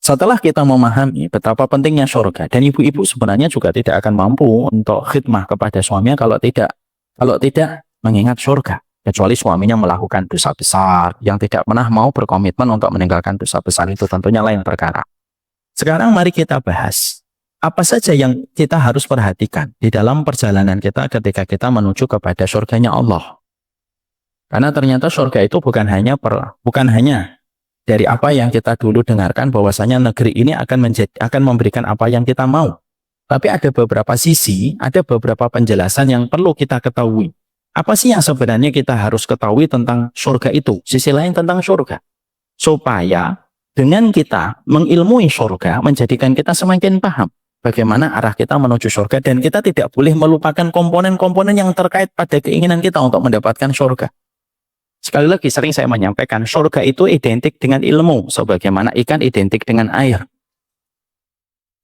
A: Setelah kita memahami betapa pentingnya surga, dan ibu-ibu sebenarnya juga tidak akan mampu untuk khidmah kepada suaminya kalau tidak mengingat surga. Kecuali suaminya melakukan dosa besar, yang tidak pernah mau berkomitmen untuk meninggalkan dosa besar itu tentunya lain perkara. Sekarang mari kita bahas apa saja yang kita harus perhatikan di dalam perjalanan kita ketika kita menuju kepada surganya Allah. Karena ternyata surga itu bukan hanya dari apa yang kita dulu dengarkan bahwasanya negeri ini akan memberikan apa yang kita mau. Tapi ada beberapa sisi, ada beberapa penjelasan yang perlu kita ketahui. Apa sih yang sebenarnya kita harus ketahui tentang surga itu? Sisi lain tentang surga. Supaya dengan kita mengilmui surga, menjadikan kita semakin paham bagaimana arah kita menuju surga. Dan kita tidak boleh melupakan komponen-komponen yang terkait pada keinginan kita untuk mendapatkan surga. Sekali lagi, sering saya menyampaikan, surga itu identik dengan ilmu, sebagaimana ikan identik dengan air.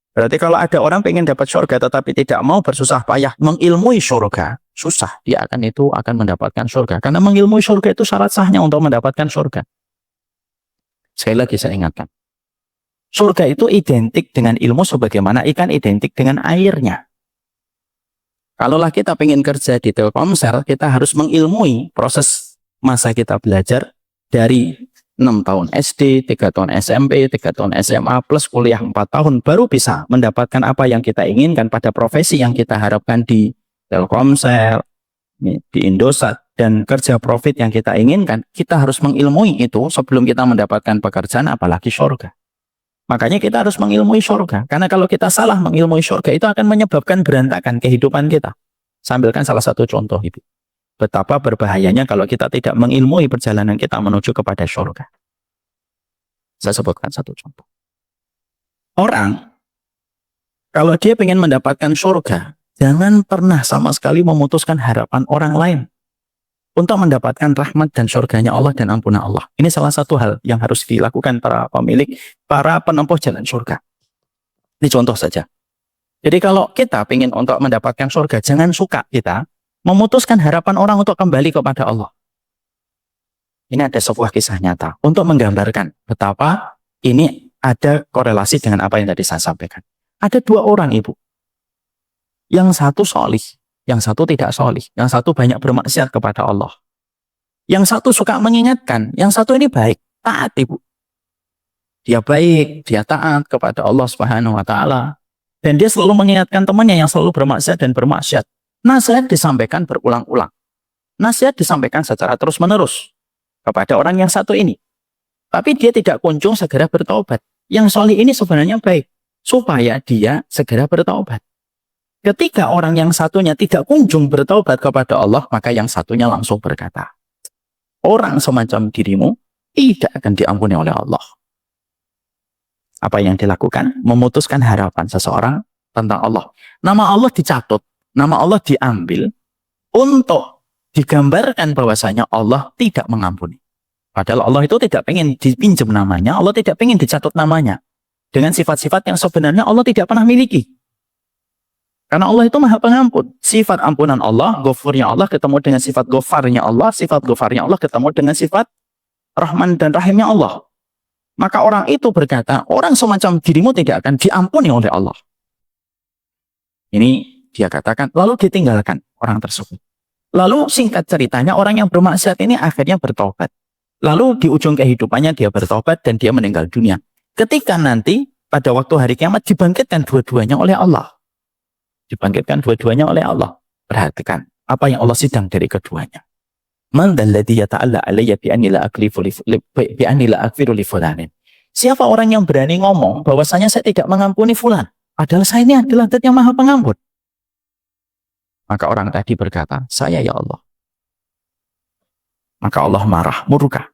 A: Berarti kalau ada orang pengen dapat surga tetapi tidak mau bersusah payah mengilmui surga, susah dia akan mendapatkan surga. Karena mengilmui surga itu syarat sahnya untuk mendapatkan surga. Sekali lagi saya ingatkan. Surga itu identik dengan ilmu sebagaimana ikan identik dengan airnya. Kalaulah kita pengen kerja di Telkomsel, kita harus mengilmui proses masa kita belajar dari 6 tahun SD, 3 tahun SMP, 3 tahun SMA, plus kuliah 4 tahun, baru bisa mendapatkan apa yang kita inginkan pada profesi yang kita harapkan di Telkomsel, di Indosat, dan kerja profit yang kita inginkan. Kita harus mengilmui itu sebelum kita mendapatkan pekerjaan, apalagi surga. Makanya kita harus mengilmui surga. Karena kalau kita salah mengilmui surga, itu akan menyebabkan berantakan kehidupan kita. Sambilkan salah satu contoh itu. Betapa berbahayanya kalau kita tidak mengilmui perjalanan kita menuju kepada surga. Saya sebutkan satu contoh. Orang, kalau dia ingin mendapatkan surga, jangan pernah sama sekali memutuskan harapan orang lain untuk mendapatkan rahmat dan surganya Allah dan ampunan Allah. Ini salah satu hal yang harus dilakukan para penempuh jalan surga. Ini contoh saja. Jadi kalau kita ingin untuk mendapatkan surga, jangan suka kita memutuskan harapan orang untuk kembali kepada Allah. Ini ada sebuah kisah nyata untuk menggambarkan betapa ini ada korelasi dengan apa yang tadi saya sampaikan. Ada 2 orang ibu. Yang satu solih, yang satu tidak solih. Yang satu banyak bermaksiat kepada Allah. Yang satu suka mengingatkan, yang satu ini baik, taat ibu. Dia baik, dia taat kepada Allah Subhanahu wa Ta'ala. Dan dia selalu mengingatkan temannya yang selalu bermaksiat dan bermaksiat. Nasihat disampaikan berulang-ulang. Nasihat disampaikan secara terus-menerus kepada orang yang satu ini. Tapi dia tidak kunjung segera bertaubat. Yang solih ini sebenarnya baik, supaya dia segera bertaubat. Ketika orang yang satunya tidak kunjung bertaubat kepada Allah, maka yang satunya langsung berkata, orang semacam dirimu tidak akan diampuni oleh Allah. Apa yang dilakukan? Memutuskan harapan seseorang tentang Allah. Nama Allah dicatut. Nama Allah diambil untuk digambarkan bahwasanya Allah tidak mengampuni. Padahal Allah itu tidak pengen dipinjam namanya, Allah tidak pengen dicatut namanya. Dengan sifat-sifat yang sebenarnya Allah tidak pernah miliki. Karena Allah itu maha pengampun. Sifat ampunan Allah, ghafurnya Allah ketemu dengan sifat ghafarnya Allah, sifat ghafarnya Allah ketemu dengan sifat Rahman dan Rahimnya Allah. Maka orang itu berkata, orang semacam dirimu tidak akan diampuni oleh Allah. Ini dia katakan, lalu ditinggalkan orang tersebut. Lalu singkat ceritanya orang yang bermaksiat ini akhirnya bertobat. Lalu di ujung kehidupannya dia bertobat dan dia meninggal dunia. Ketika nanti pada waktu hari kiamat dibangkitkan dua-duanya oleh Allah. Dibangkitkan dua-duanya oleh Allah. Perhatikan apa yang Allah sidang dari keduanya. Man dzalladzi yata'alla 'alayya bi anni la aghfiru li fulanin. Siapa orang yang berani ngomong bahwasanya saya tidak mengampuni fulan, padahal saya ini adalah Zat yang Maha Pengampun. Maka orang tadi berkata, saya ya Allah. Maka Allah marah, murka.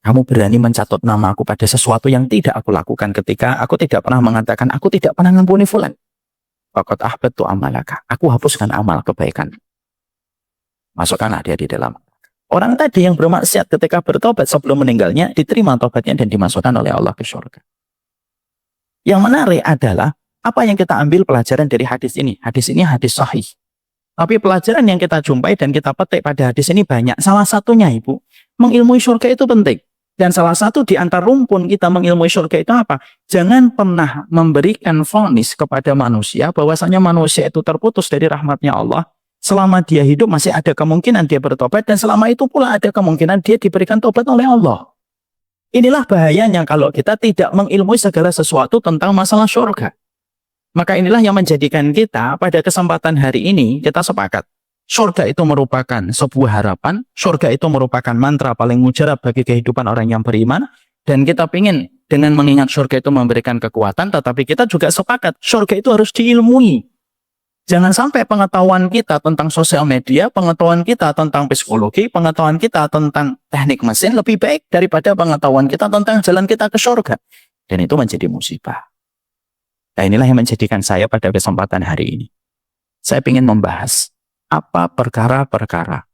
A: Kamu berani mencatut nama aku pada sesuatu yang tidak aku lakukan ketika aku tidak pernah mengatakan, aku tidak pernah mengampuni fulan. Faqad ahbattu amalaka. Aku hapuskan amal kebaikan. Masukkanlah dia di dalam. Orang tadi yang bermaksiat ketika bertobat sebelum meninggalnya, diterima tobatnya dan dimasukkan oleh Allah ke surga. Yang menarik adalah, apa yang kita ambil pelajaran dari hadis ini? Hadis ini hadis sahih. Tapi pelajaran yang kita jumpai dan kita petik pada hadis ini banyak. Salah satunya, Ibu, mengilmui surga itu penting. Dan salah satu di antara rumpun kita mengilmui surga itu apa? Jangan pernah memberikan vonis kepada manusia bahwasanya manusia itu terputus dari rahmatnya Allah. Selama dia hidup masih ada kemungkinan dia bertobat, dan selama itu pula ada kemungkinan dia diberikan tobat oleh Allah. Inilah bahayanya kalau kita tidak mengilmui segala sesuatu tentang masalah surga. Maka inilah yang menjadikan kita pada kesempatan hari ini kita sepakat. Surga itu merupakan sebuah harapan, surga itu merupakan mantra paling mujarab bagi kehidupan orang yang beriman, dan kita ingin dengan mengingat surga itu memberikan kekuatan, tetapi kita juga sepakat surga itu harus diilmui. Jangan sampai pengetahuan kita tentang sosial media, pengetahuan kita tentang psikologi, pengetahuan kita tentang teknik mesin lebih baik daripada pengetahuan kita tentang jalan kita ke surga. Dan itu menjadi musibah. Nah, inilah yang menjadikan saya pada kesempatan hari ini. Saya ingin membahas apa perkara-perkara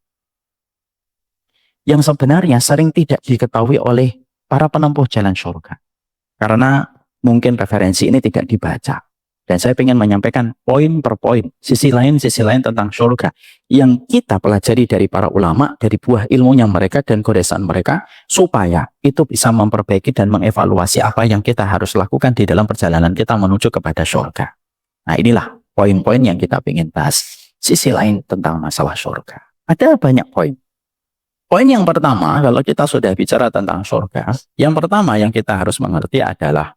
A: yang sebenarnya sering tidak diketahui oleh para penempuh jalan surga. Karena mungkin referensi ini tidak dibaca. Dan saya ingin menyampaikan poin per poin, sisi lain tentang surga yang kita pelajari dari para ulama, dari buah ilmunya mereka dan goresan mereka, supaya itu bisa memperbaiki dan mengevaluasi apa yang kita harus lakukan di dalam perjalanan kita menuju kepada surga. Nah, inilah poin-poin yang kita ingin bahas, sisi lain tentang masalah surga. Ada banyak poin. Poin yang pertama, kalau kita sudah bicara tentang surga, yang pertama yang kita harus mengerti adalah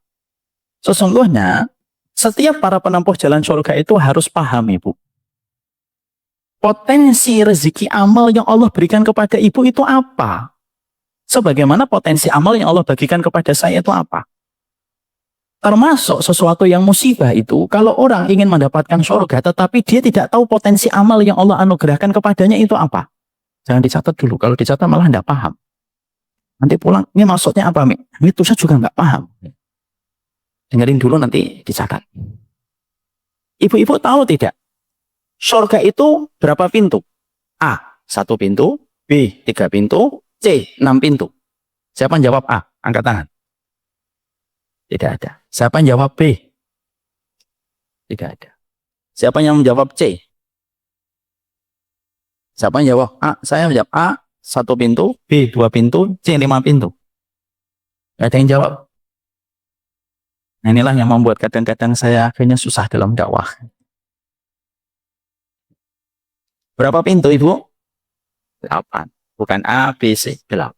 A: sesungguhnya setiap para penempuh jalan surga itu harus paham, Ibu. Potensi rezeki amal yang Allah berikan kepada Ibu itu apa? Sebagaimana potensi amal yang Allah bagikan kepada saya itu apa? Termasuk sesuatu yang musibah itu, kalau orang ingin mendapatkan surga, tetapi dia tidak tahu potensi amal yang Allah anugerahkan kepadanya itu apa? Jangan dicatat dulu. Kalau dicatat malah tidak paham. Nanti pulang, ini maksudnya apa, Mi? Itu saya juga nggak paham. Dengerin dulu nanti dicatat. Ibu-ibu tahu tidak? Surga itu berapa pintu? A, 1 pintu. B, 3 pintu. C, 6 pintu. Siapa yang jawab A? Angkat tangan. Tidak ada. Siapa yang jawab B? Tidak ada. Siapa yang menjawab C? Siapa yang jawab A? Saya menjawab A, 1 pintu. B, 2 pintu. C, 5 pintu. Gak ada yang jawab. Nah, inilah yang membuat kadang-kadang saya akhirnya susah dalam dakwah. Berapa pintu, Ibu? 8. Bukan A, B, C, 8.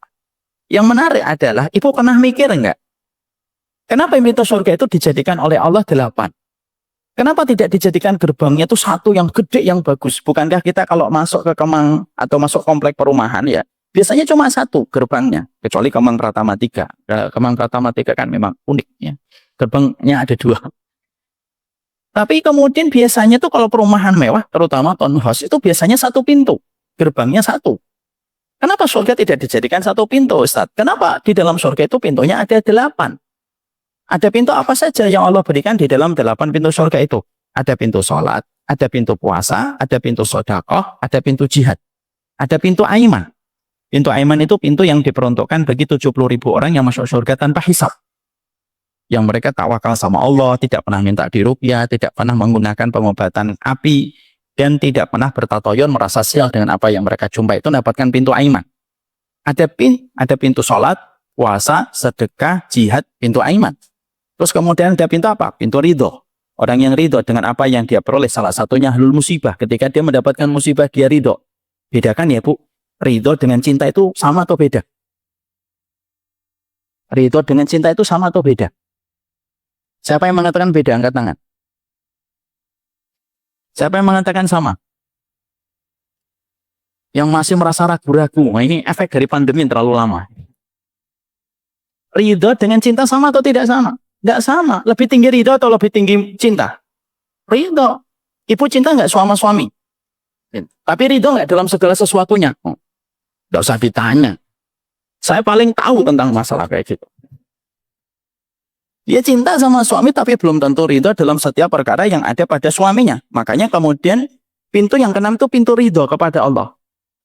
A: Yang menarik adalah, Ibu pernah mikir enggak? Kenapa pintu surga itu dijadikan oleh Allah 8? Kenapa tidak dijadikan gerbangnya itu 1 yang gede, yang bagus? Bukankah kita kalau masuk ke Kemang atau masuk komplek perumahan ya, biasanya cuma 1 gerbangnya, kecuali Kemang Pratama 3. Kemang Pratama 3 kan memang unik ya. Gerbangnya ada 2. Tapi kemudian biasanya tuh kalau perumahan mewah, terutama townhouse, itu biasanya 1 pintu. Gerbangnya 1. Kenapa surga tidak dijadikan 1 pintu, Ustaz? Kenapa di dalam surga itu pintunya ada 8? Ada pintu apa saja yang Allah berikan di dalam 8 pintu surga itu? Ada pintu sholat, ada pintu puasa, ada pintu sedekah, ada pintu jihad. Ada pintu aiman. Pintu aiman itu pintu yang diperuntukkan bagi 70.000 orang yang masuk surga tanpa hisab. Yang mereka tawakal sama Allah, tidak pernah minta diruqyah, tidak pernah menggunakan pengobatan api, dan tidak pernah bertatoyon merasa sial dengan apa yang mereka jumpai. Itu mendapatkan pintu aiman. Ada pintu sholat, puasa, sedekah, jihad, pintu aiman. Terus kemudian ada pintu apa? Pintu ridho. Orang yang ridho dengan apa yang dia peroleh, salah satunya ahlul musibah. Ketika dia mendapatkan musibah, dia ridho. Bedakan ya, Bu. Ridho dengan cinta itu sama atau beda? Ridho dengan cinta itu sama atau beda? Siapa yang mengatakan beda? Angkat tangan. Siapa yang mengatakan sama? Yang masih merasa ragu-ragu. Nah, ini efek dari pandemi yang terlalu lama. Ridho dengan cinta sama atau tidak sama? Tidak sama. Lebih tinggi ridho atau lebih tinggi cinta? Ridho. Ibu cinta nggak sama suami? Tapi ridho nggak dalam segala sesuatunya? Nggak usah ditanya. Saya paling tahu tentang masalah kayak gitu. Dia cinta sama suami tapi belum tentu ridho dalam setiap perkara yang ada pada suaminya. Makanya kemudian pintu yang keenam itu pintu ridho kepada Allah.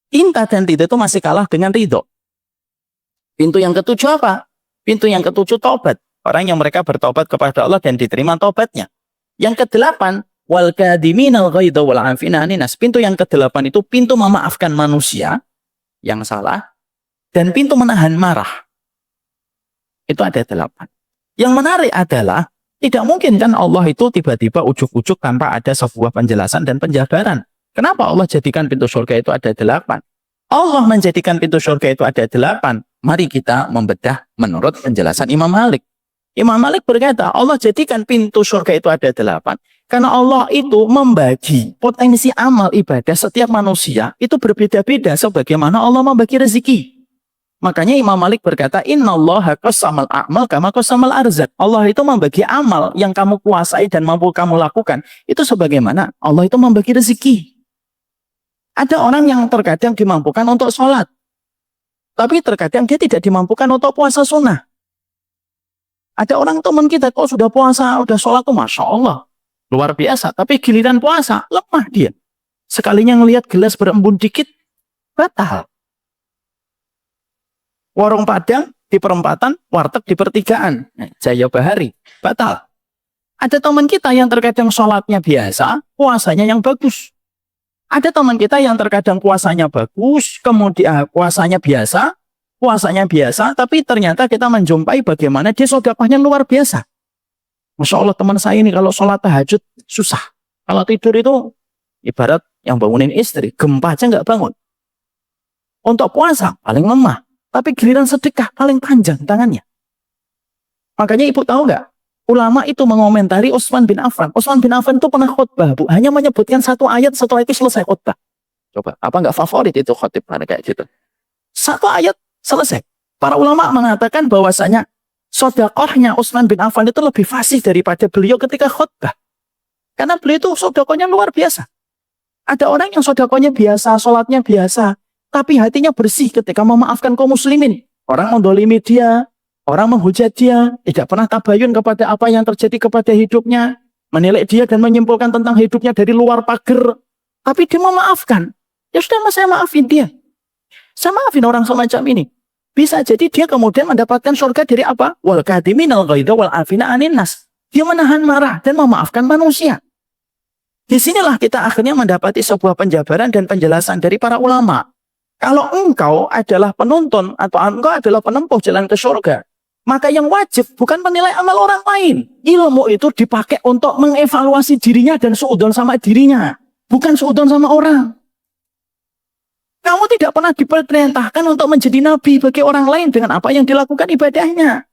A: Cinta dan ridho itu masih kalah dengan ridho. Pintu yang ketujuh apa? Pintu yang ketujuh tobat. Orang yang mereka bertobat kepada Allah dan diterima tobatnya. Yang kedelapan, wal kadhiminal ghaidha wal 'afina 'anin nas. Pintu yang kedelapan itu pintu memaafkan manusia yang salah dan pintu menahan marah. Itu ada 8. Yang menarik adalah, tidak mungkin kan Allah itu tiba-tiba ujuk-ujuk tanpa ada sebuah penjelasan dan penjabaran. Kenapa Allah jadikan pintu surga itu ada 8? Allah menjadikan pintu surga itu ada 8. Mari kita membedah menurut penjelasan Imam Malik. Imam Malik berkata, Allah jadikan pintu surga itu ada 8. Karena Allah itu membagi potensi amal ibadah setiap manusia itu berbeda-beda sebagaimana Allah membagi rezeki.
C: Makanya Imam Malik berkata, Innallaha qasamal a'mal kama qasamal arzak. Allah itu membagi amal yang kamu kuasai dan mampu kamu lakukan. Itu sebagaimana Allah itu membagi rezeki. Ada orang yang terkadang dimampukan untuk sholat. Tapi terkadang dia tidak dimampukan untuk puasa sunnah. Ada orang teman kita, kok sudah puasa, sudah sholat tuh Masya Allah. Luar biasa. Tapi giliran puasa, lemah dia. Sekalinya ngelihat gelas berembun dikit, batal. Warung Padang di perempatan, warteg di pertigaan. Jaya Bahari, batal. Ada teman kita yang terkadang sholatnya biasa, puasanya yang bagus. Ada teman kita yang terkadang puasanya bagus, kemudian puasanya biasa, tapi ternyata kita menjumpai bagaimana dia sedekahnya luar biasa. Masya Allah teman saya ini kalau sholat tahajud susah. Kalau tidur itu ibarat yang bangunin istri, gempa aja nggak bangun. Untuk puasa paling lemah. Tapi giliran sedekah paling panjang tangannya. Makanya ibu tahu nggak? Ulama itu mengomentari Utsman bin Affan. Utsman bin Affan itu pernah khutbah, Bu. Hanya menyebutkan satu ayat, setelah itu selesai khutbah. Coba, apa nggak favorit itu khutib kayak gitu? Satu ayat, selesai. Para ulama mengatakan bahwasanya sedekahnya Utsman bin Affan itu lebih fasih daripada beliau ketika khutbah. Karena beliau itu sedekahnya luar biasa. Ada orang yang sedekahnya biasa, sholatnya biasa, tapi hatinya bersih ketika memaafkan kaum muslimin. Orang mendolimi dia, orang menghujat dia, tidak pernah tabayun kepada apa yang terjadi kepada hidupnya, menilai dia dan menyimpulkan tentang hidupnya dari luar pagar. Tapi dia memaafkan. Ya sudah, saya maafin dia. Saya maafin orang semacam ini. Bisa jadi dia kemudian mendapatkan surga dari apa? Wal kadhiminal ghaidha wal afina anin nas. Dia menahan marah dan memaafkan manusia. Disinilah kita akhirnya mendapati sebuah penjabaran dan penjelasan dari para ulama. Kalau engkau adalah penuntun atau engkau adalah penempuh jalan ke surga, maka yang wajib bukan menilai amal orang lain. Ilmu itu dipakai untuk mengevaluasi dirinya dan suudzon sama dirinya, bukan suudzon sama orang. Kamu tidak pernah diperintahkan untuk menjadi nabi bagi orang lain dengan apa yang dilakukan ibadahnya.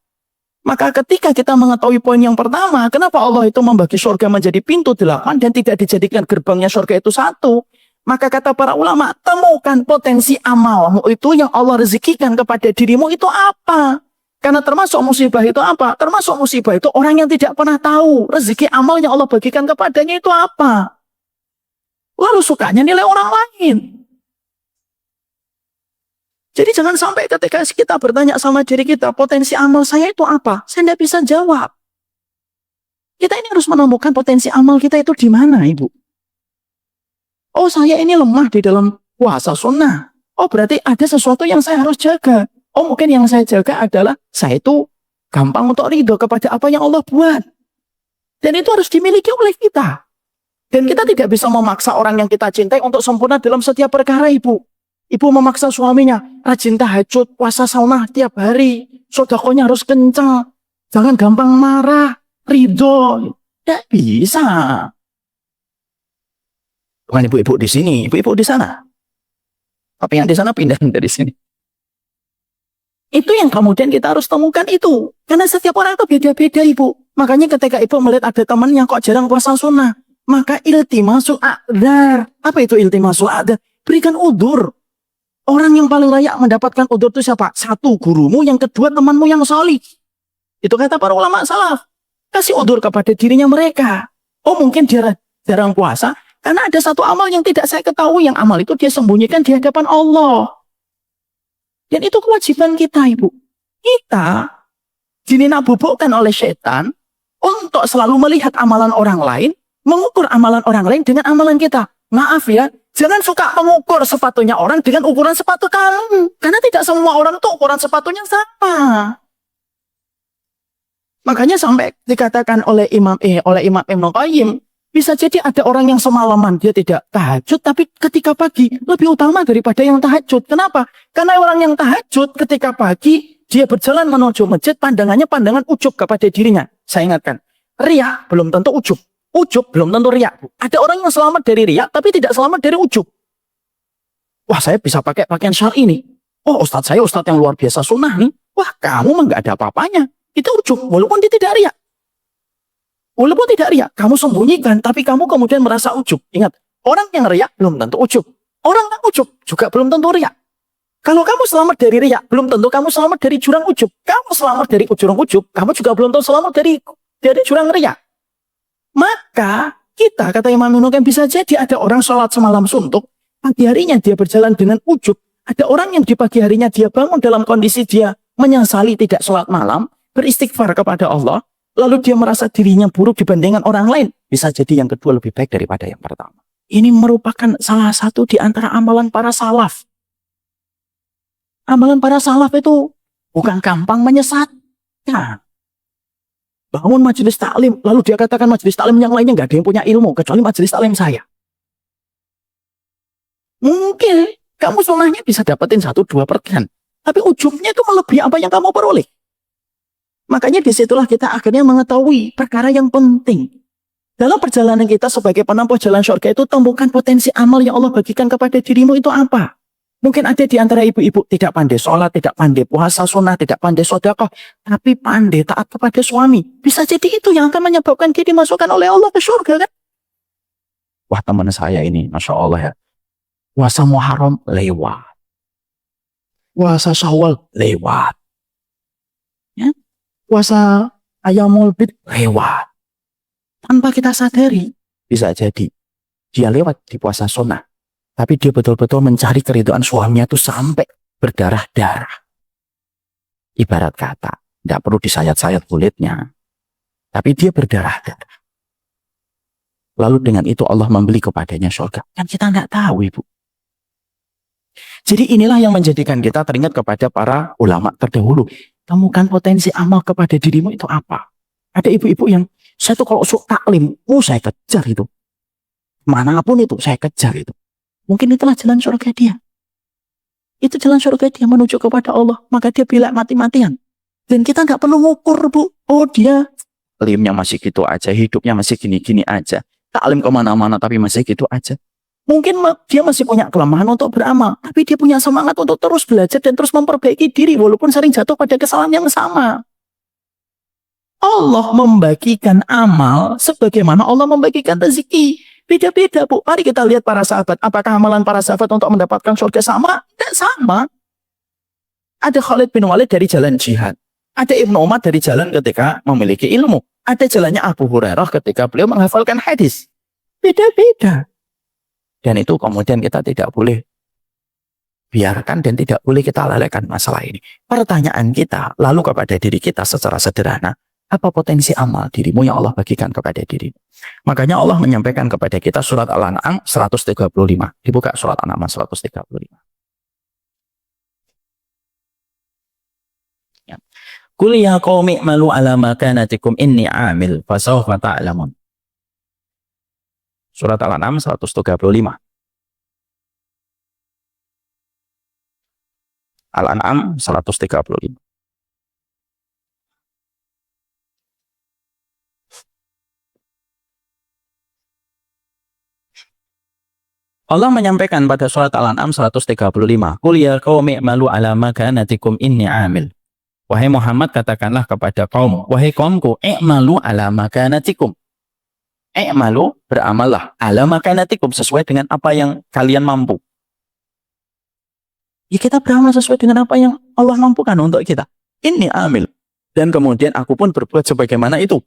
C: Maka ketika kita mengetahui poin yang pertama, kenapa Allah itu membagi surga menjadi pintu 8 dan tidak dijadikan gerbangnya surga itu 1? Maka kata para ulama, temukan potensi amalmu itu yang Allah rezekikan kepada dirimu itu apa? Karena termasuk musibah itu apa? Termasuk musibah itu orang yang tidak pernah tahu rezeki amal yang Allah bagikan kepadanya itu apa. Lalu sukanya nilai orang lain. Jadi jangan sampai ketika kita bertanya sama diri kita, potensi amal saya itu apa? Saya tidak bisa jawab. Kita ini harus menemukan potensi amal kita itu di mana, Ibu? Oh, saya ini lemah di dalam puasa sunnah. Oh, berarti ada sesuatu yang saya harus jaga. Oh, mungkin yang saya jaga adalah saya itu gampang untuk ridho kepada apa yang Allah buat. Dan itu harus dimiliki oleh kita. Dan kita tidak bisa memaksa orang yang kita cintai untuk sempurna dalam setiap perkara, Ibu. Ibu memaksa suaminya, rajin tahajud, puasa sunnah tiap hari. Sedekahnya harus kencang. Jangan gampang marah, ridho. Tidak bisa. Bukan ibu-ibu di sini, ibu-ibu di sana. Tapi yang di sana pindah dari sini. Itu yang kemudian kita harus temukan itu. Karena setiap orang itu beda-beda, Ibu. Makanya ketika Ibu melihat ada teman yang kok jarang puasa sunnah, maka iltimasul a'dzar. Apa itu iltimasul a'dzar? Berikan udzur. Orang yang paling layak mendapatkan udzur itu siapa? Satu, gurumu. Yang kedua, temanmu yang salih. Itu kata para ulama salaf. Kasih udzur kepada dirinya mereka. Oh, mungkin dia jarang puasa. Karena ada satu amal yang tidak saya ketahui, yang amal itu dia sembunyikan di hadapan Allah. Dan itu kewajiban kita, Ibu. Kita dinabubukkan oleh setan untuk selalu melihat amalan orang lain, mengukur amalan orang lain dengan amalan kita. Maaf ya, jangan suka mengukur sepatunya orang dengan ukuran sepatu kamu. Karena tidak semua orang itu ukuran sepatunya sama. Makanya sampai dikatakan oleh Imam Ibnu Qayyim, bisa jadi ada orang yang semalaman dia tidak tahajud, tapi ketika pagi lebih utama daripada yang tahajud. Kenapa? Karena orang yang tahajud ketika pagi, dia berjalan menuju masjid, pandangannya pandangan ujub kepada dirinya. Saya ingatkan, riya belum tentu ujub. Ujub belum tentu riya. Ada orang yang selamat dari riya, tapi tidak selamat dari ujub. Wah, saya bisa pakai pakaian syar'i ini. Oh, ustadz saya ustadz yang luar biasa sunnah nih. Wah, kamu mah nggak ada apa-apanya. Itu ujub, walaupun dia tidak riya. Walaupun tidak riya, kamu sembunyikan, tapi kamu kemudian merasa ujub. Ingat, orang yang riya belum tentu ujub. Orang yang ujub juga belum tentu riya. Kalau kamu selamat dari riya, belum tentu kamu selamat dari jurang ujub. Kamu selamat dari jurang ujub, kamu juga belum tentu selamat dari jurang riya. Maka kita, kata Imam Ibnu Qayyim, bisa jadi ada orang sholat semalam suntuk, pagi harinya dia berjalan dengan ujub. Ada orang yang di pagi harinya dia bangun dalam kondisi dia menyesali tidak sholat malam, beristighfar kepada Allah, lalu dia merasa dirinya buruk dibandingkan orang lain. Bisa jadi yang kedua lebih baik daripada yang pertama. Ini merupakan salah satu di antara amalan para salaf. Amalan para salaf itu bukan gampang menyesatkan. Bangun majelis taklim, lalu dia katakan majelis taklim yang lainnya nggak ada yang punya ilmu, kecuali majelis taklim saya. Mungkin kamu sunnahnya bisa dapetin 1-2%. Tapi ujungnya itu melebihi apa yang kamu peroleh. Makanya disitulah kita akhirnya mengetahui perkara yang penting. Dalam perjalanan kita sebagai penempuh jalan surga itu, temukan potensi amal yang Allah bagikan kepada dirimu itu apa. Mungkin ada di antara ibu-ibu tidak pandai sholat, tidak pandai puasa sunnah, tidak pandai sedekah, tapi pandai taat kepada suami. Bisa jadi itu yang akan menyebabkan dia dimasukkan oleh Allah ke surga kan? Wah, teman saya ini, Masya Allah ya. Puasa Muharram lewat. Puasa Syawal lewat. Ya? Puasa Ayyamul Bid lewat. Tanpa kita sadari, bisa jadi dia lewat di puasa sunnah. Tapi dia betul-betul mencari keridhaan suaminya itu sampai berdarah-darah. Ibarat kata, tidak perlu disayat-sayat kulitnya. Tapi dia berdarah-darah. Lalu dengan itu Allah membeli kepadanya surga. Kan kita nggak tahu, Ibu. Jadi inilah yang menjadikan kita teringat kepada para ulama terdahulu. Temukan potensi amal kepada dirimu itu apa. Ada ibu-ibu yang, saya tuh kalau taklim, saya kejar itu. Manapun itu, saya kejar itu. Mungkin itulah jalan surga dia. Itu jalan surga dia menuju kepada Allah. Maka dia bilang mati-matian. Dan kita nggak perlu ngukur, Bu. Oh, dia taklimnya masih gitu aja. Hidupnya masih gini-gini aja. Taklim kemana-mana tapi masih gitu aja. Mungkin dia masih punya kelemahan untuk beramal. Tapi dia punya semangat untuk terus belajar dan terus memperbaiki diri. Walaupun sering jatuh pada kesalahan yang sama. Allah membagikan amal sebagaimana Allah membagikan rezeki. Beda-beda, Bu. Mari kita lihat para sahabat. Apakah amalan para sahabat untuk mendapatkan surga sama? Tidak sama. Ada Khalid bin Walid dari jalan jihad. Ada Ibnu Umar dari jalan ketika memiliki ilmu. Ada jalannya Abu Hurairah ketika beliau menghafalkan hadis. Beda-beda. Dan itu kemudian kita tidak boleh biarkan dan tidak boleh kita lalaikan masalah ini. Pertanyaan kita lalu kepada diri kita secara sederhana. Apa potensi amal dirimu yang Allah bagikan kepada dirimu? Makanya Allah menyampaikan kepada kita surat Al-An'am 135. Dibuka surat Al-An'am 135. Ya. Qul ya qaumi i'malu ala makanatikum inni 'amil fasawfa ta'lamun. Surat Al-An'am 135. Al-An'am 135. Allah menyampaikan pada surat Al-An'am 135. Qul ya qaumi i'malu ala makanatikum inni 'amil. Wahai Muhammad, katakanlah kepada kaum, wahai kaumku, i'malu ala makanatikum. I'malu, beramallah, ala makanatikum, sesuai dengan apa yang kalian mampu. Ya, kita beramal sesuai dengan apa yang Allah mampukan untuk kita. Inni 'amil. Dan kemudian aku pun berbuat sebagaimana itu.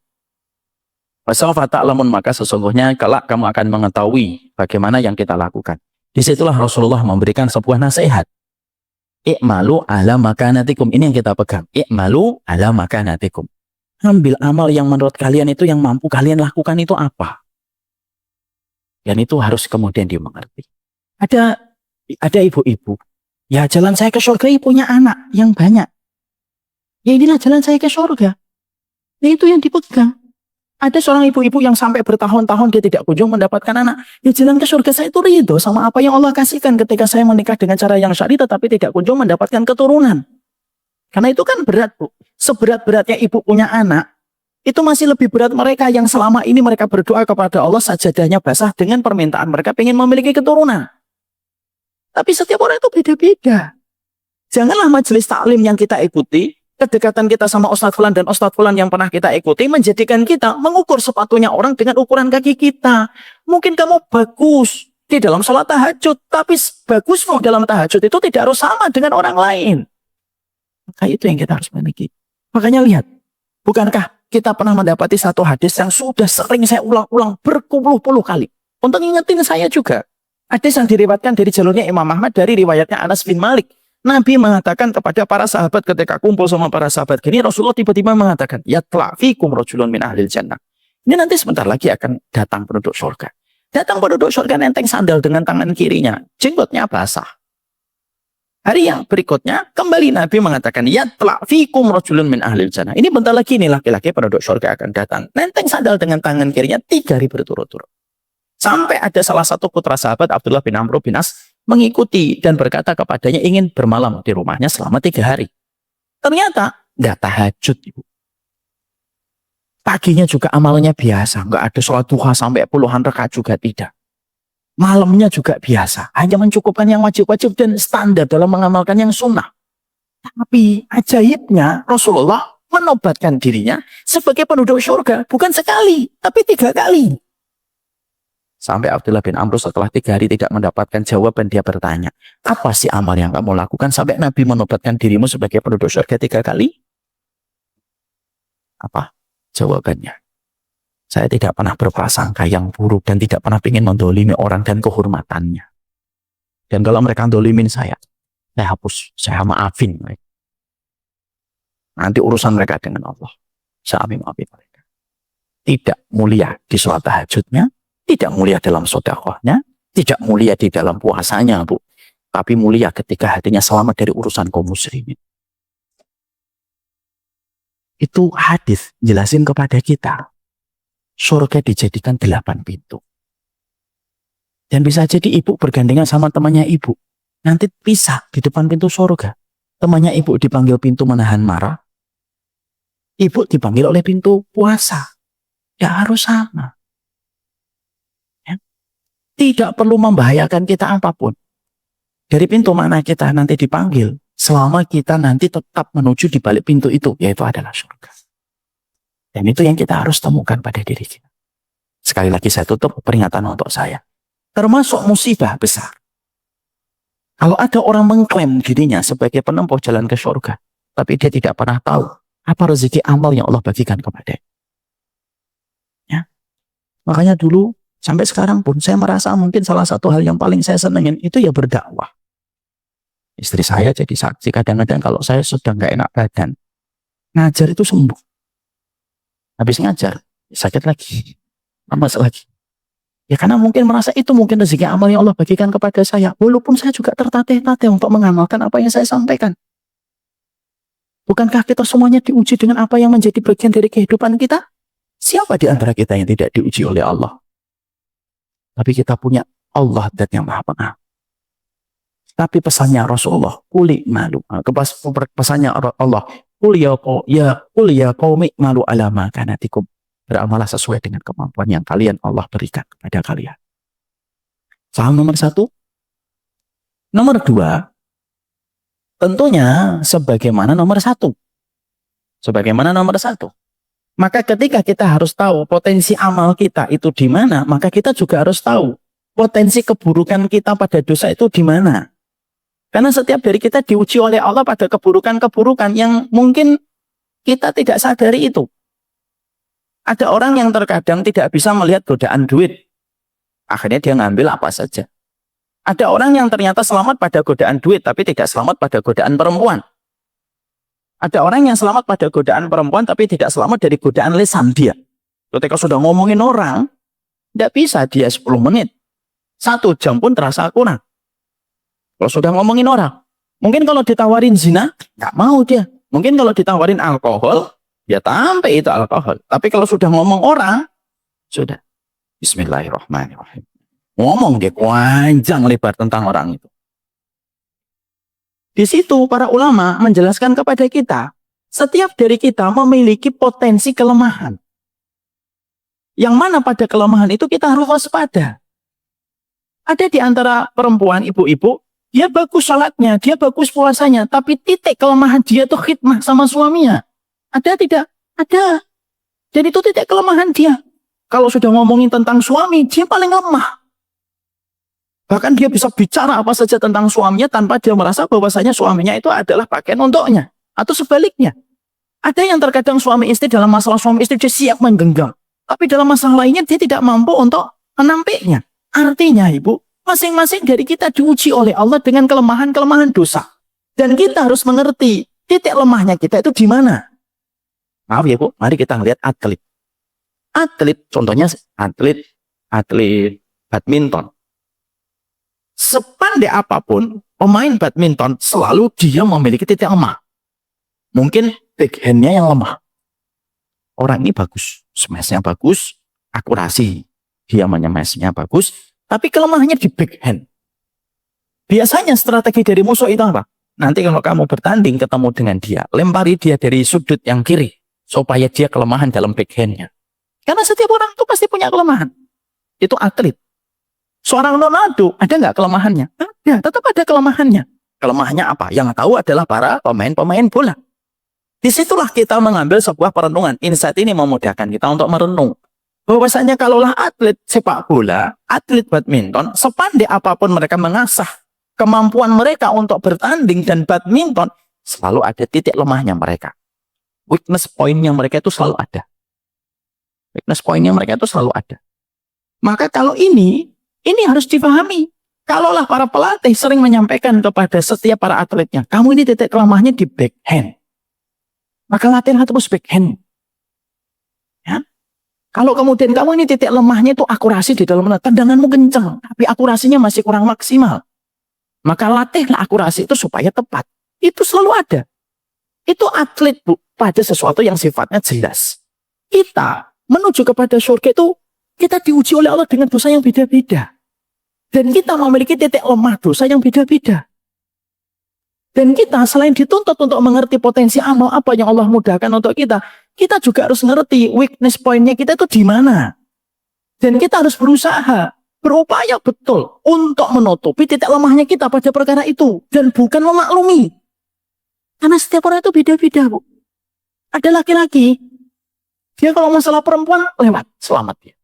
C: Fasawfa ta'lamun, maka sesungguhnya kelak kamu akan mengetahui bagaimana yang kita lakukan. Disitulah Rasulullah memberikan sebuah nasihat. I'malu ala makanatikum. Ini yang kita pegang. I'malu ala makanatikum. Ambil amal yang menurut kalian itu yang mampu kalian lakukan itu apa. Dan itu harus kemudian dimengerti. Ada ibu-ibu. Ya, jalan saya ke surga punya anak yang banyak. Ya, inilah jalan saya ke surga. Ya, itu yang dipegang. Ada seorang ibu-ibu yang sampai bertahun-tahun dia tidak kunjung mendapatkan anak. Ya, jalan ke surga saya itu ridho sama apa yang Allah kasihkan ketika saya menikah dengan cara yang syar'i tetapi tidak kunjung mendapatkan keturunan. Karena itu kan berat, Bu. Seberat-beratnya ibu punya anak, itu masih lebih berat mereka yang selama ini mereka berdoa kepada Allah sajadahnya basah dengan permintaan mereka ingin memiliki keturunan. Tapi setiap orang itu beda-beda. Janganlah majelis taklim yang kita ikuti, kedekatan kita sama Ustadz Fulan dan Ustadz Fulan yang pernah kita ikuti menjadikan kita mengukur sepatunya orang dengan ukuran kaki kita. Mungkin kamu bagus, di dalam sholat tahajud. Tapi bagusmu dalam tahajud itu tidak harus sama dengan orang lain. Maka itu yang kita harus miliki. Makanya lihat, bukankah kita pernah mendapati satu hadis yang sudah sering saya ulang-ulang berpuluh-puluh kali. Untuk ngingetin saya juga. Hadis yang diriwayatkan dari jalurnya Imam Ahmad dari riwayatnya Anas bin Malik. Nabi mengatakan kepada para sahabat ketika kumpul sama para sahabat gini, Rasulullah tiba-tiba mengatakan, yatla fikum rajulun min ahlil jannah. Ini nanti sebentar lagi akan datang penduduk surga. Datang penduduk surga nenteng sandal dengan tangan kirinya. Jenggotnya basah. Hari yang berikutnya, kembali Nabi mengatakan, yatla fikum rajulun min ahlil jannah. Ini bentar lagi nih laki-laki penduduk surga akan datang. Nenteng sandal dengan tangan kirinya 3 hari berturut-turut. Sampai ada salah satu putra sahabat Abdullah bin Amr bin As mengikuti dan berkata kepadanya ingin bermalam di rumahnya selama 3 hari. Ternyata nggak tahajud, Ibu. Paginya juga amalnya biasa, nggak ada sholat duha sampai puluhan rakaat juga tidak. Malamnya juga biasa, hanya mencukupkan yang wajib-wajib dan standar dalam mengamalkan yang sunnah. Tapi ajaibnya Rasulullah menobatkan dirinya sebagai penduduk surga bukan sekali, tapi 3 kali. Sampai Abdullah bin Amr setelah 3 hari tidak mendapatkan jawaban, dia bertanya, apa sih amal yang kamu lakukan sampai Nabi menobatkan dirimu sebagai penduduk surga 3 kali? Apa jawabannya? Saya tidak pernah berprasangka yang buruk dan tidak pernah ingin mendolimi orang dan kehormatannya. Dan kalau mereka dolimin saya hapus, saya maafin mereka. Nanti urusan mereka dengan Allah. Saya maafin mereka. Tidak mulia di sholat tahajudnya, tidak mulia dalam sedekahnya, tidak mulia di dalam puasanya, Bu. Tapi mulia ketika hatinya selamat dari urusan kaum muslimin. Itu hadis jelasin kepada kita. Surga dijadikan 8 pintu. Dan bisa jadi ibu bergandengan sama temannya ibu. Nanti pisah di depan pintu surga. Temannya ibu dipanggil pintu menahan marah. Ibu dipanggil oleh pintu puasa. Ya harus sama. Tidak perlu membahayakan kita apapun. Dari pintu mana kita nanti dipanggil, selama kita nanti tetap menuju di balik pintu itu, yaitu adalah surga. Dan itu yang kita harus temukan pada diri kita. Sekali lagi saya tutup peringatan untuk saya. Termasuk musibah besar. Kalau ada orang mengklaim dirinya sebagai penempuh jalan ke surga, tapi dia tidak pernah tahu apa rezeki amal yang Allah bagikan kepadanya. Ya. Makanya dulu, sampai sekarang pun saya merasa mungkin salah satu hal yang paling saya senengin itu ya berdakwah. Istri saya jadi saksi kadang-kadang kalau saya sudah nggak enak badan, ngajar itu sembuh. Habis ngajar, sakit lagi, lemas lagi. Ya karena mungkin merasa itu mungkin rezeki amal yang Allah bagikan kepada saya. Walaupun saya juga tertatih-tatih untuk mengamalkan apa yang saya sampaikan. Bukankah kita semuanya diuji dengan apa yang menjadi bagian dari kehidupan kita? Siapa di antara kita yang tidak diuji oleh Allah? Tapi kita punya Allah dan yang Maha Pengampun. Tapi pesannya Rasulullah, kuli malu. Pesannya Allah, kul ya qaumi malu ala ma kanatikum. Beramalah sesuai dengan kemampuan yang kalian Allah berikan kepada kalian. Paham nomor 1? Nomor 2, tentunya sebagaimana nomor 1. Sebagaimana nomor 1. Maka ketika kita harus tahu potensi amal kita itu di mana, maka kita juga harus tahu potensi keburukan kita pada dosa itu di mana. Karena setiap dari kita diuji oleh Allah pada keburukan-keburukan yang mungkin kita tidak sadari itu. Ada orang yang terkadang tidak bisa melihat godaan duit. Akhirnya dia ngambil apa saja. Ada orang yang ternyata selamat pada godaan duit, tapi tidak selamat pada godaan perempuan. Ada orang yang selamat pada godaan perempuan, tapi tidak selamat dari godaan lisan dia. Ketika sudah ngomongin orang, tidak bisa dia 10 menit. 1 jam pun terasa kurang. Kalau sudah ngomongin orang, mungkin kalau ditawarin zina, nggak mau dia. Mungkin kalau ditawarin alkohol, ya sampai itu alkohol. Tapi kalau sudah ngomong orang, sudah. Bismillahirrahmanirrahim. Ngomong dia panjang lebar tentang orang itu. Di situ para ulama menjelaskan kepada kita, setiap dari kita memiliki potensi kelemahan. Yang mana pada kelemahan itu kita harus waspada. Ada di antara perempuan, ibu-ibu, dia bagus salatnya, dia bagus puasanya, tapi titik kelemahan dia tuh khidmah sama suaminya. Ada tidak? Ada. Jadi itu titik kelemahan dia. Kalau sudah ngomongin tentang suami, dia paling lemah. Bahkan dia bisa bicara apa saja tentang suaminya tanpa dia merasa bahwasanya suaminya itu adalah pakaian untuknya. Atau sebaliknya. Ada yang terkadang suami istri dalam masalah suami istri dia siap menggenggam. Tapi dalam masalah lainnya dia tidak mampu untuk menampiknya. Artinya ibu, masing-masing dari kita diuji oleh Allah dengan kelemahan-kelemahan dosa. Dan kita harus mengerti titik lemahnya kita itu di mana. Maaf ya bu, mari kita lihat atlet. Atlet, contohnya atlet badminton. Sepandai apapun, pemain badminton selalu dia memiliki titik lemah. Mungkin backhand-nya yang lemah. Orang ini bagus, smash-nya bagus, akurasi. Dia menymash-nya bagus, tapi kelemahannya di backhand. Biasanya strategi dari musuh itu apa? Nanti kalau kamu bertanding ketemu dengan dia, lempari dia dari sudut yang kiri, supaya dia kelemahan dalam backhand-nya. Karena setiap orang itu pasti punya kelemahan. Itu atlet. Seorang Ronaldo, ada nggak kelemahannya? Ada, tetap ada kelemahannya. Kelemahannya apa? Yang tahu adalah para pemain-pemain bola. Disitulah kita mengambil sebuah perenungan. Insight ini memudahkan kita untuk merenung. Bahwasanya kalaulah atlet sepak bola, atlet badminton, sepandai apapun mereka mengasah kemampuan mereka untuk bertanding dan badminton, selalu ada titik lemahnya mereka. Weakness point-nya mereka itu selalu ada. Weakness point-nya mereka itu selalu ada. Maka kalau ini harus dipahami. Kalaulah para pelatih sering menyampaikan kepada setiap para atletnya, kamu ini titik lemahnya di backhand. Maka latihan terus backhand. Ya. Kalau kemudian kamu ini titik lemahnya itu akurasi di dalam tendanganmu kencang, tapi akurasinya masih kurang maksimal. Maka latihlah akurasi itu supaya tepat. Itu selalu ada. Itu atlet bu, pada sesuatu yang sifatnya jelas. Kita menuju kepada surga itu, kita diuji oleh Allah dengan dosa yang beda-beda. Dan kita memiliki titik lemah dosa yang beda-beda. Dan kita selain dituntut untuk mengerti potensi amal apa yang Allah mudahkan untuk kita juga harus mengerti weakness point-nya kita itu di mana. Dan kita harus berusaha, berupaya betul untuk menutupi titik lemahnya kita pada perkara itu. Dan bukan memaklumi. Karena setiap orang itu beda-beda, bu. Ada laki-laki, dia kalau masalah perempuan, lewat, selamat dia.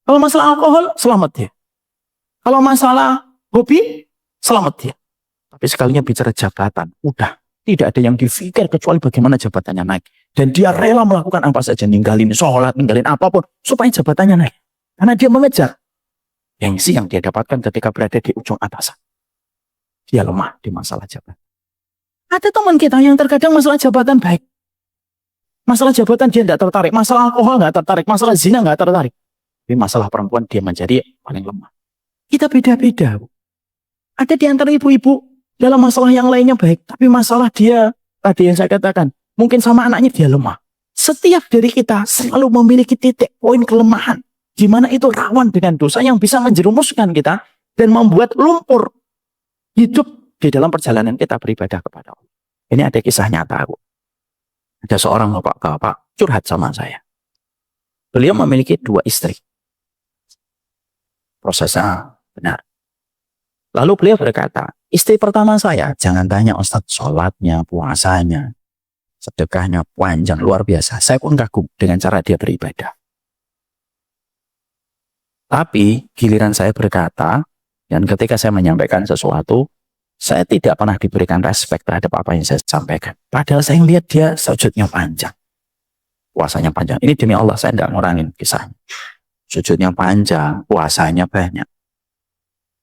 C: Kalau masalah alkohol, selamat dia. Kalau masalah hobi, selamat dia. Tapi sekalinya bicara jabatan, udah. Tidak ada yang difikir kecuali bagaimana jabatannya naik. Dan dia rela melakukan apa saja, ninggalin sholat, ninggalin apapun, supaya jabatannya naik. Karena dia mengejar gengsi yang dia dapatkan ketika berada di ujung atasan. Dia lemah di masalah jabatan. Ada teman kita yang terkadang masalah jabatan baik. Masalah jabatan dia tidak tertarik, masalah alkohol nggak tertarik, masalah zina nggak tertarik. Tapi masalah perempuan dia menjadi paling lemah. Kita beda-beda. Ada di antara ibu-ibu dalam masalah yang lainnya baik, tapi masalah dia tadi yang saya katakan, mungkin sama anaknya dia lemah. Setiap dari kita selalu memiliki titik poin kelemahan, di mana itu rawan dengan dosa yang bisa menjerumuskan kita dan membuat lumpur hidup di dalam perjalanan kita beribadah kepada Allah. Ini ada kisah nyata, Bu. Ada seorang bapak-bapak curhat sama saya. Beliau memiliki 2 istri. Prosesnya benar. Lalu beliau berkata, istri pertama saya, jangan tanya Ustadz, sholatnya, puasanya, sedekahnya panjang, luar biasa. Saya pun kagum dengan cara dia beribadah. Tapi giliran saya berkata, dan ketika saya menyampaikan sesuatu, saya tidak pernah diberikan respek terhadap apa yang saya sampaikan. Padahal saya lihat dia sujudnya panjang. Puasanya panjang. Ini demi Allah, saya tidak ngurangin kisahnya. Sujudnya panjang, puasanya banyak.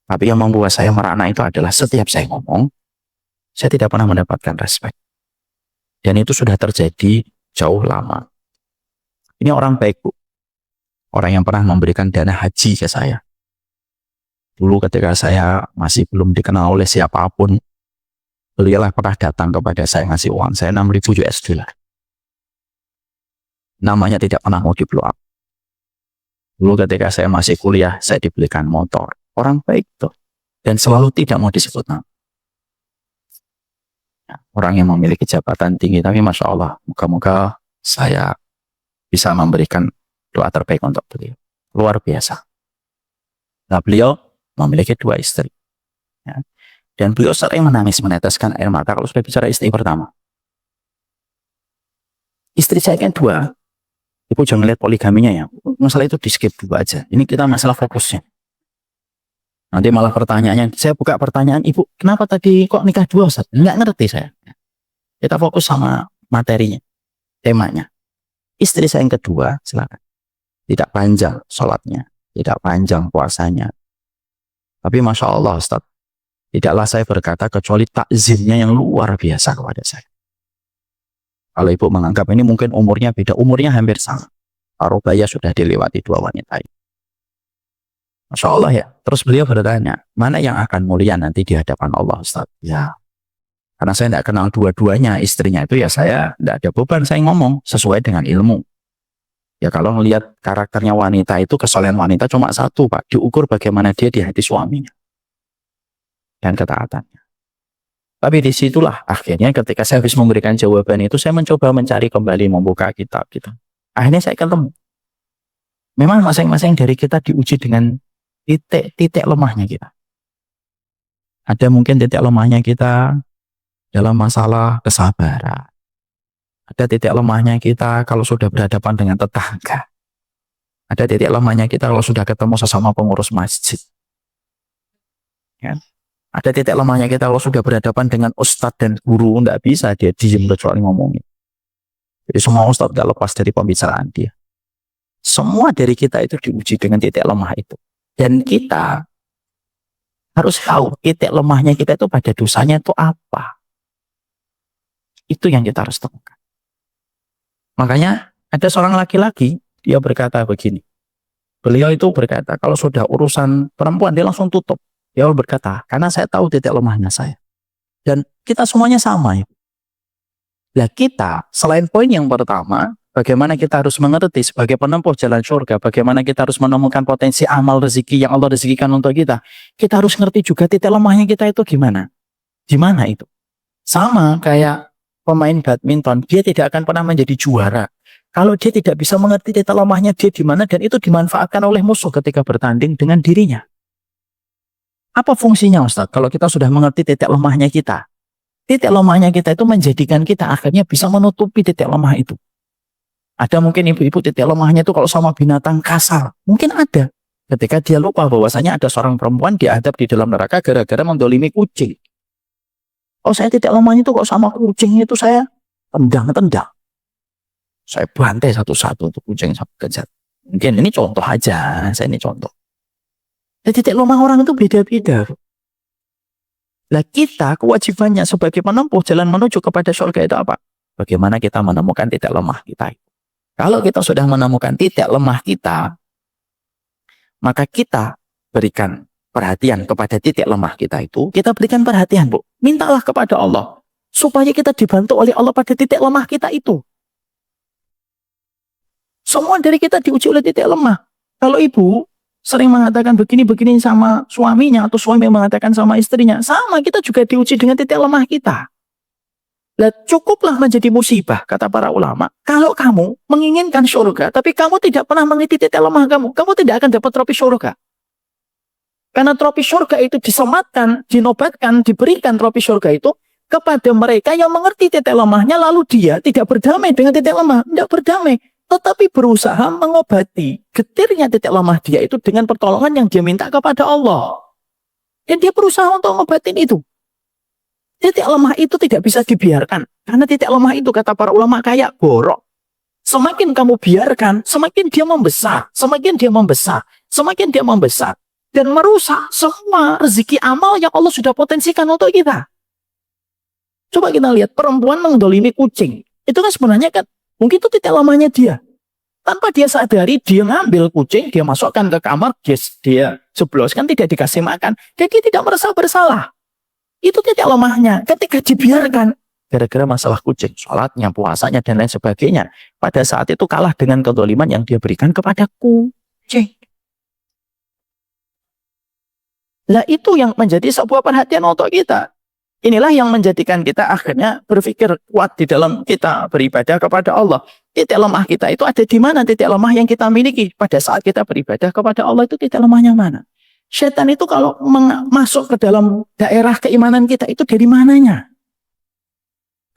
C: Tapi yang membuat saya merana itu adalah setiap saya ngomong, saya tidak pernah mendapatkan respek. Dan itu sudah terjadi jauh lama. Ini orang baik, Bu. Orang yang pernah memberikan dana haji ke saya. Dulu ketika saya masih belum dikenal oleh siapapun, beliaulah pernah datang kepada saya ngasih uang saya 6.000 US dollar. Namanya tidak pernah mau di-blow up. Dulu ketika saya masih kuliah, saya dibelikan motor. Orang baik tuh. Dan selalu tidak mau disebut nama. Orang yang memiliki jabatan tinggi, tapi Masya Allah, moga-moga saya bisa memberikan doa terbaik untuk beliau. Luar biasa. Nah, beliau memiliki 2 istri. Ya. Dan beliau sering menangis, meneteskan air mata kalau sudah bicara istri pertama. Istri saya kan 2. Ibu jangan lihat poligaminya ya. Masalah itu di skip dulu aja. Ini kita masalah fokusnya. Nanti malah pertanyaannya, saya buka pertanyaan, Ibu, kenapa tadi kok nikah dua, Ustaz? Nggak ngerti saya. Kita fokus sama materinya, temanya. Istri saya yang kedua, silakan. Tidak panjang sholatnya, tidak panjang puasanya. Tapi Masya Allah, Ustaz, tidaklah saya berkata kecuali takzimnya yang luar biasa kepada saya. Kalau Ibu menganggap ini mungkin umurnya beda, umurnya hampir sama. Arubaya sudah dilewati dua wanita ini. Masya Allah ya. Terus beliau bertanya, mana yang akan mulia nanti di hadapan Allah, Ustaz? Ya, karena saya tidak kenal dua-duanya istrinya itu, ya saya tidak ada beban, saya ngomong sesuai dengan ilmu. Ya kalau melihat karakternya wanita itu, kesolehan wanita cuma satu, Pak. Diukur bagaimana dia di hati suaminya. Dan ketaatannya. Tapi disitulah akhirnya ketika saya habis memberikan jawaban itu, saya mencoba mencari kembali, membuka kitab gitu. Akhirnya saya ketemu. Memang masing-masing dari kita diuji dengan titik lemahnya kita. Ada mungkin titik lemahnya kita dalam masalah kesabaran. Ada titik lemahnya kita kalau sudah berhadapan dengan tetangga. Ada titik lemahnya kita kalau sudah ketemu sesama pengurus masjid. Ya. Ada titik lemahnya kita kalau sudah berhadapan dengan ustadz dan guru. Tidak bisa dia diem kecuali ngomongin. Jadi semua ustadz tidak lepas dari pembicaraan dia. Semua dari kita itu diuji dengan titik lemah itu. Dan kita harus tahu titik lemahnya kita itu pada dosanya itu apa. Itu yang kita harus temukan. Makanya ada seorang laki-laki, dia berkata begini. Beliau itu berkata, kalau sudah urusan perempuan, dia langsung tutup. Dia berkata, karena saya tahu titik lemahnya saya. Dan kita semuanya sama. Ya. Nah kita, selain poin yang pertama, bagaimana kita harus mengerti sebagai penempuh jalan surga, bagaimana kita harus menemukan potensi amal rezeki yang Allah rezekikan untuk kita. Kita harus ngerti juga titik lemahnya kita itu gimana. Di mana itu? Sama kayak pemain badminton, dia tidak akan pernah menjadi juara kalau dia tidak bisa mengerti titik lemahnya dia di mana, dan itu dimanfaatkan oleh musuh ketika bertanding dengan dirinya. Apa fungsinya, Ustaz? Kalau kita sudah mengerti titik lemahnya kita, titik lemahnya kita itu menjadikan kita akhirnya bisa menutupi titik lemah itu. Ada mungkin ibu-ibu titik lemahnya itu kalau sama binatang kasar. Mungkin ada. Ketika dia lupa bahwasanya ada seorang perempuan diadab di dalam neraka gara-gara mendolimi kucing. Oh, saya titik lemahnya itu kok sama kucing itu saya tendang-tendang. Saya bantai satu-satu untuk kucing sampai kejat. Mungkin ini contoh aja. Saya ini contoh. Dan titik lemah orang itu beda-beda. Lah kita kewajibannya sebagai penempuh jalan menuju kepada surga itu apa? Bagaimana kita menemukan titik lemah kita itu. Kalau kita sudah menemukan titik lemah kita, maka kita berikan perhatian kepada titik lemah kita itu. Kita berikan perhatian, Bu. Mintalah kepada Allah supaya kita dibantu oleh Allah pada titik lemah kita itu. Semua dari kita diuji oleh titik lemah. Kalau ibu sering mengatakan begini-begini sama suaminya, atau suami mengatakan sama istrinya, sama, kita juga diuji dengan titik lemah kita. Lah, cukuplah menjadi musibah, kata para ulama, kalau kamu menginginkan surga, tapi kamu tidak pernah mengerti titik lemah kamu tidak akan dapat trofi surga. Karena trofi surga itu disematkan, dinobatkan, diberikan trofi surga itu kepada mereka yang mengerti titik lemahnya, lalu dia tidak berdamai dengan titik lemah, tidak berdamai, tetapi berusaha mengobati getirnya titik lemah dia itu dengan pertolongan yang dia minta kepada Allah. Dan dia berusaha untuk mengobatin itu. Titik lemah itu tidak bisa dibiarkan. Karena titik lemah itu, kata para ulama, kayak borok. Semakin kamu biarkan, semakin dia membesar. Semakin dia membesar. Semakin dia membesar. Dan merusak semua rezeki amal yang Allah sudah potensikan untuk kita. Coba kita lihat, perempuan mendolimi kucing. Itu kan sebenarnya kan, mungkin itu titik lemahnya dia. Tanpa dia sadari, dia ngambil kucing, dia masukkan ke kamar, dia jebloskan, tidak dikasih makan. Dan dia tidak merasa bersalah. Itu titik lemahnya. Ketika dibiarkan, gara-gara masalah kucing, sholatnya, puasanya, dan lain sebagainya, pada saat itu kalah dengan kezaliman yang dia berikan kepada kucing. Lah itu yang menjadi sebuah perhatian untuk kita. Inilah yang menjadikan kita akhirnya berpikir kuat di dalam kita beribadah kepada Allah. Titik lemah kita itu ada di mana? Titik lemah yang kita miliki pada saat kita beribadah kepada Allah itu titik lemahnya mana? Setan itu kalau masuk ke dalam daerah keimanan kita itu dari mananya?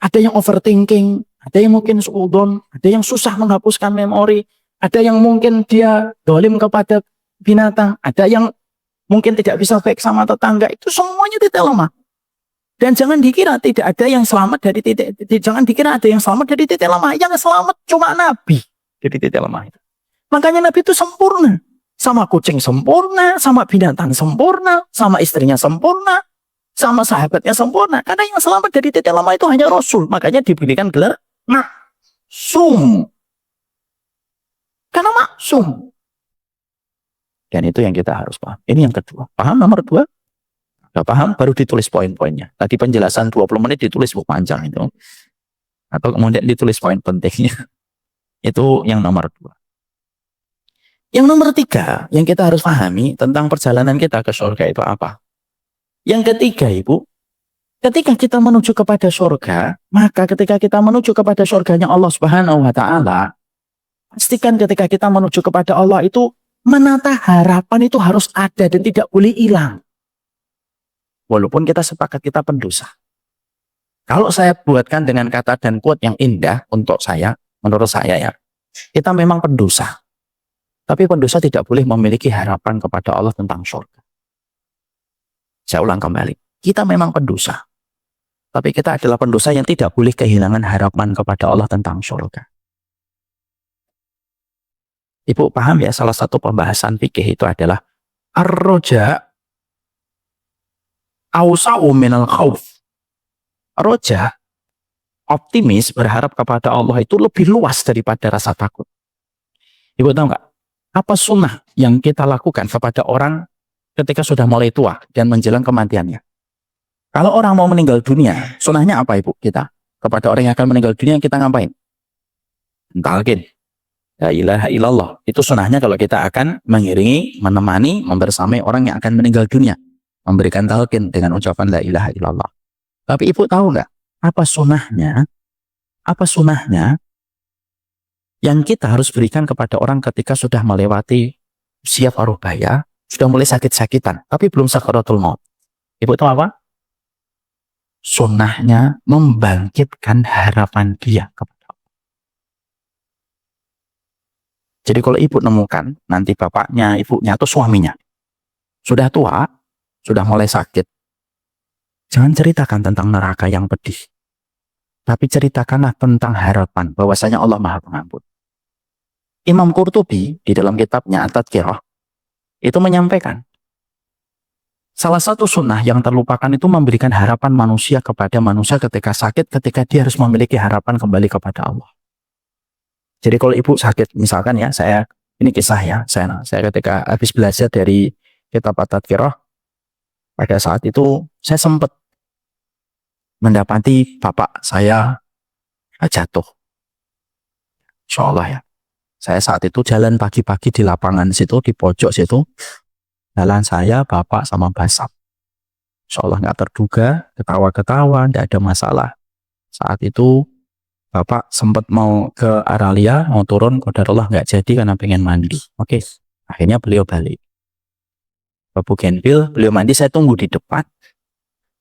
C: Ada yang overthinking, ada yang mungkin suudon, ada yang susah menghapuskan memori, ada yang mungkin dia dolim kepada binatang, ada yang mungkin tidak bisa baik sama tetangga, itu semuanya titik lemah. Dan jangan dikira tidak ada yang selamat dari jangan dikira ada yang selamat dari titik lemah. Yang selamat cuma Nabi dari titik lemah itu. Makanya Nabi itu sempurna. Sama kucing sempurna, sama binatang sempurna, sama istrinya sempurna, sama sahabatnya sempurna. Karena yang selamat dari titik lemah itu hanya Rasul. Makanya diberikan gelar maksum. Karena maksum. Dan itu yang kita harus paham. Ini yang kedua. Paham nomor dua? Gak paham, baru ditulis poin-poinnya. Tadi penjelasan 20 menit ditulis buku panjang itu. Atau kemudian ditulis poin pentingnya. Itu yang nomor dua. Yang nomor tiga, yang kita harus pahami tentang perjalanan kita ke surga itu apa? Yang ketiga, Ibu, ketika kita menuju kepada surga, maka ketika kita menuju kepada surganya Allah Subhanahu wa Ta'ala, pastikan ketika kita menuju kepada Allah itu, menata harapan itu harus ada dan tidak boleh hilang. Walaupun kita sepakat kita pendosa. Kalau saya buatkan dengan kata dan quote yang indah untuk saya, menurut saya ya, kita memang pendosa. Tapi pendosa tidak boleh memiliki harapan kepada Allah tentang surga. Saya ulang kembali. Kita memang pendosa. Tapi kita adalah pendosa yang tidak boleh kehilangan harapan kepada Allah tentang surga. Ibu paham ya, salah satu pembahasan fikih itu adalah ar-roja awsa'u minal khawf. Roja, optimis, berharap kepada Allah itu lebih luas daripada rasa takut. Ibu tahu nggak? Apa sunnah yang kita lakukan kepada orang ketika sudah mulai tua dan menjelang kematiannya? Kalau orang mau meninggal dunia, sunnahnya apa Ibu kita? Kepada orang yang akan meninggal dunia kita ngapain? Talqin. La ilaha illallah. Itu sunnahnya kalau kita akan mengiringi, menemani, membersamai orang yang akan meninggal dunia. Memberikan talqin dengan ucapan la ilaha illallah. Tapi Ibu tahu nggak? Apa sunnahnya? Apa sunnahnya yang kita harus berikan kepada orang ketika sudah melewati usia parubaya, sudah mulai sakit-sakitan, tapi belum sakaratul maut. Ibu tahu apa? Sunnahnya membangkitkan harapan dia kepada Allah. Jadi kalau ibu nemukan nanti bapaknya, ibunya atau suaminya sudah tua, sudah mulai sakit, jangan ceritakan tentang neraka yang pedih, tapi ceritakanlah tentang harapan bahwasanya Allah Maha Pengampun. Imam Qurtubi di dalam kitabnya At-Tadhkirah itu menyampaikan salah satu sunnah yang terlupakan itu memberikan harapan manusia kepada manusia ketika sakit, ketika dia harus memiliki harapan kembali kepada Allah. Jadi kalau ibu sakit, misalkan ya, ini kisah ya, saya ketika habis belajar dari kitab At-Tadhkirah, pada saat itu saya sempat mendapati bapak saya jatuh. Insya Allah ya. Saya saat itu jalan pagi-pagi di lapangan situ, di pojok situ. Jalan saya, bapak sama basap. Insya Allah nggak terduga, ketawa-ketawa, nggak ada masalah. Saat itu bapak sempat mau ke Aralia, mau turun, qadarullah nggak jadi karena pengen mandi. Oke, akhirnya beliau balik. Ke Bugenvil, beliau mandi, saya tunggu di depan.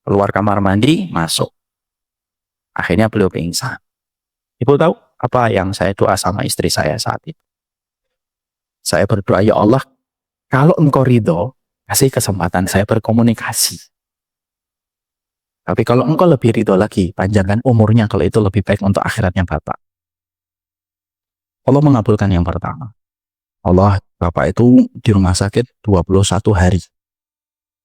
C: Keluar kamar mandi, masuk. Akhirnya beliau pingsan. Ibu tahu apa yang saya doa sama istri saya saat itu? Saya berdoa, ya Allah, kalau engkau ridho, kasih kesempatan saya berkomunikasi. Tapi kalau engkau lebih ridho lagi, panjangkan umurnya kalau itu lebih baik untuk akhiratnya Bapak. Allah mengabulkan yang pertama. Allah, Bapak itu di rumah sakit 21 hari.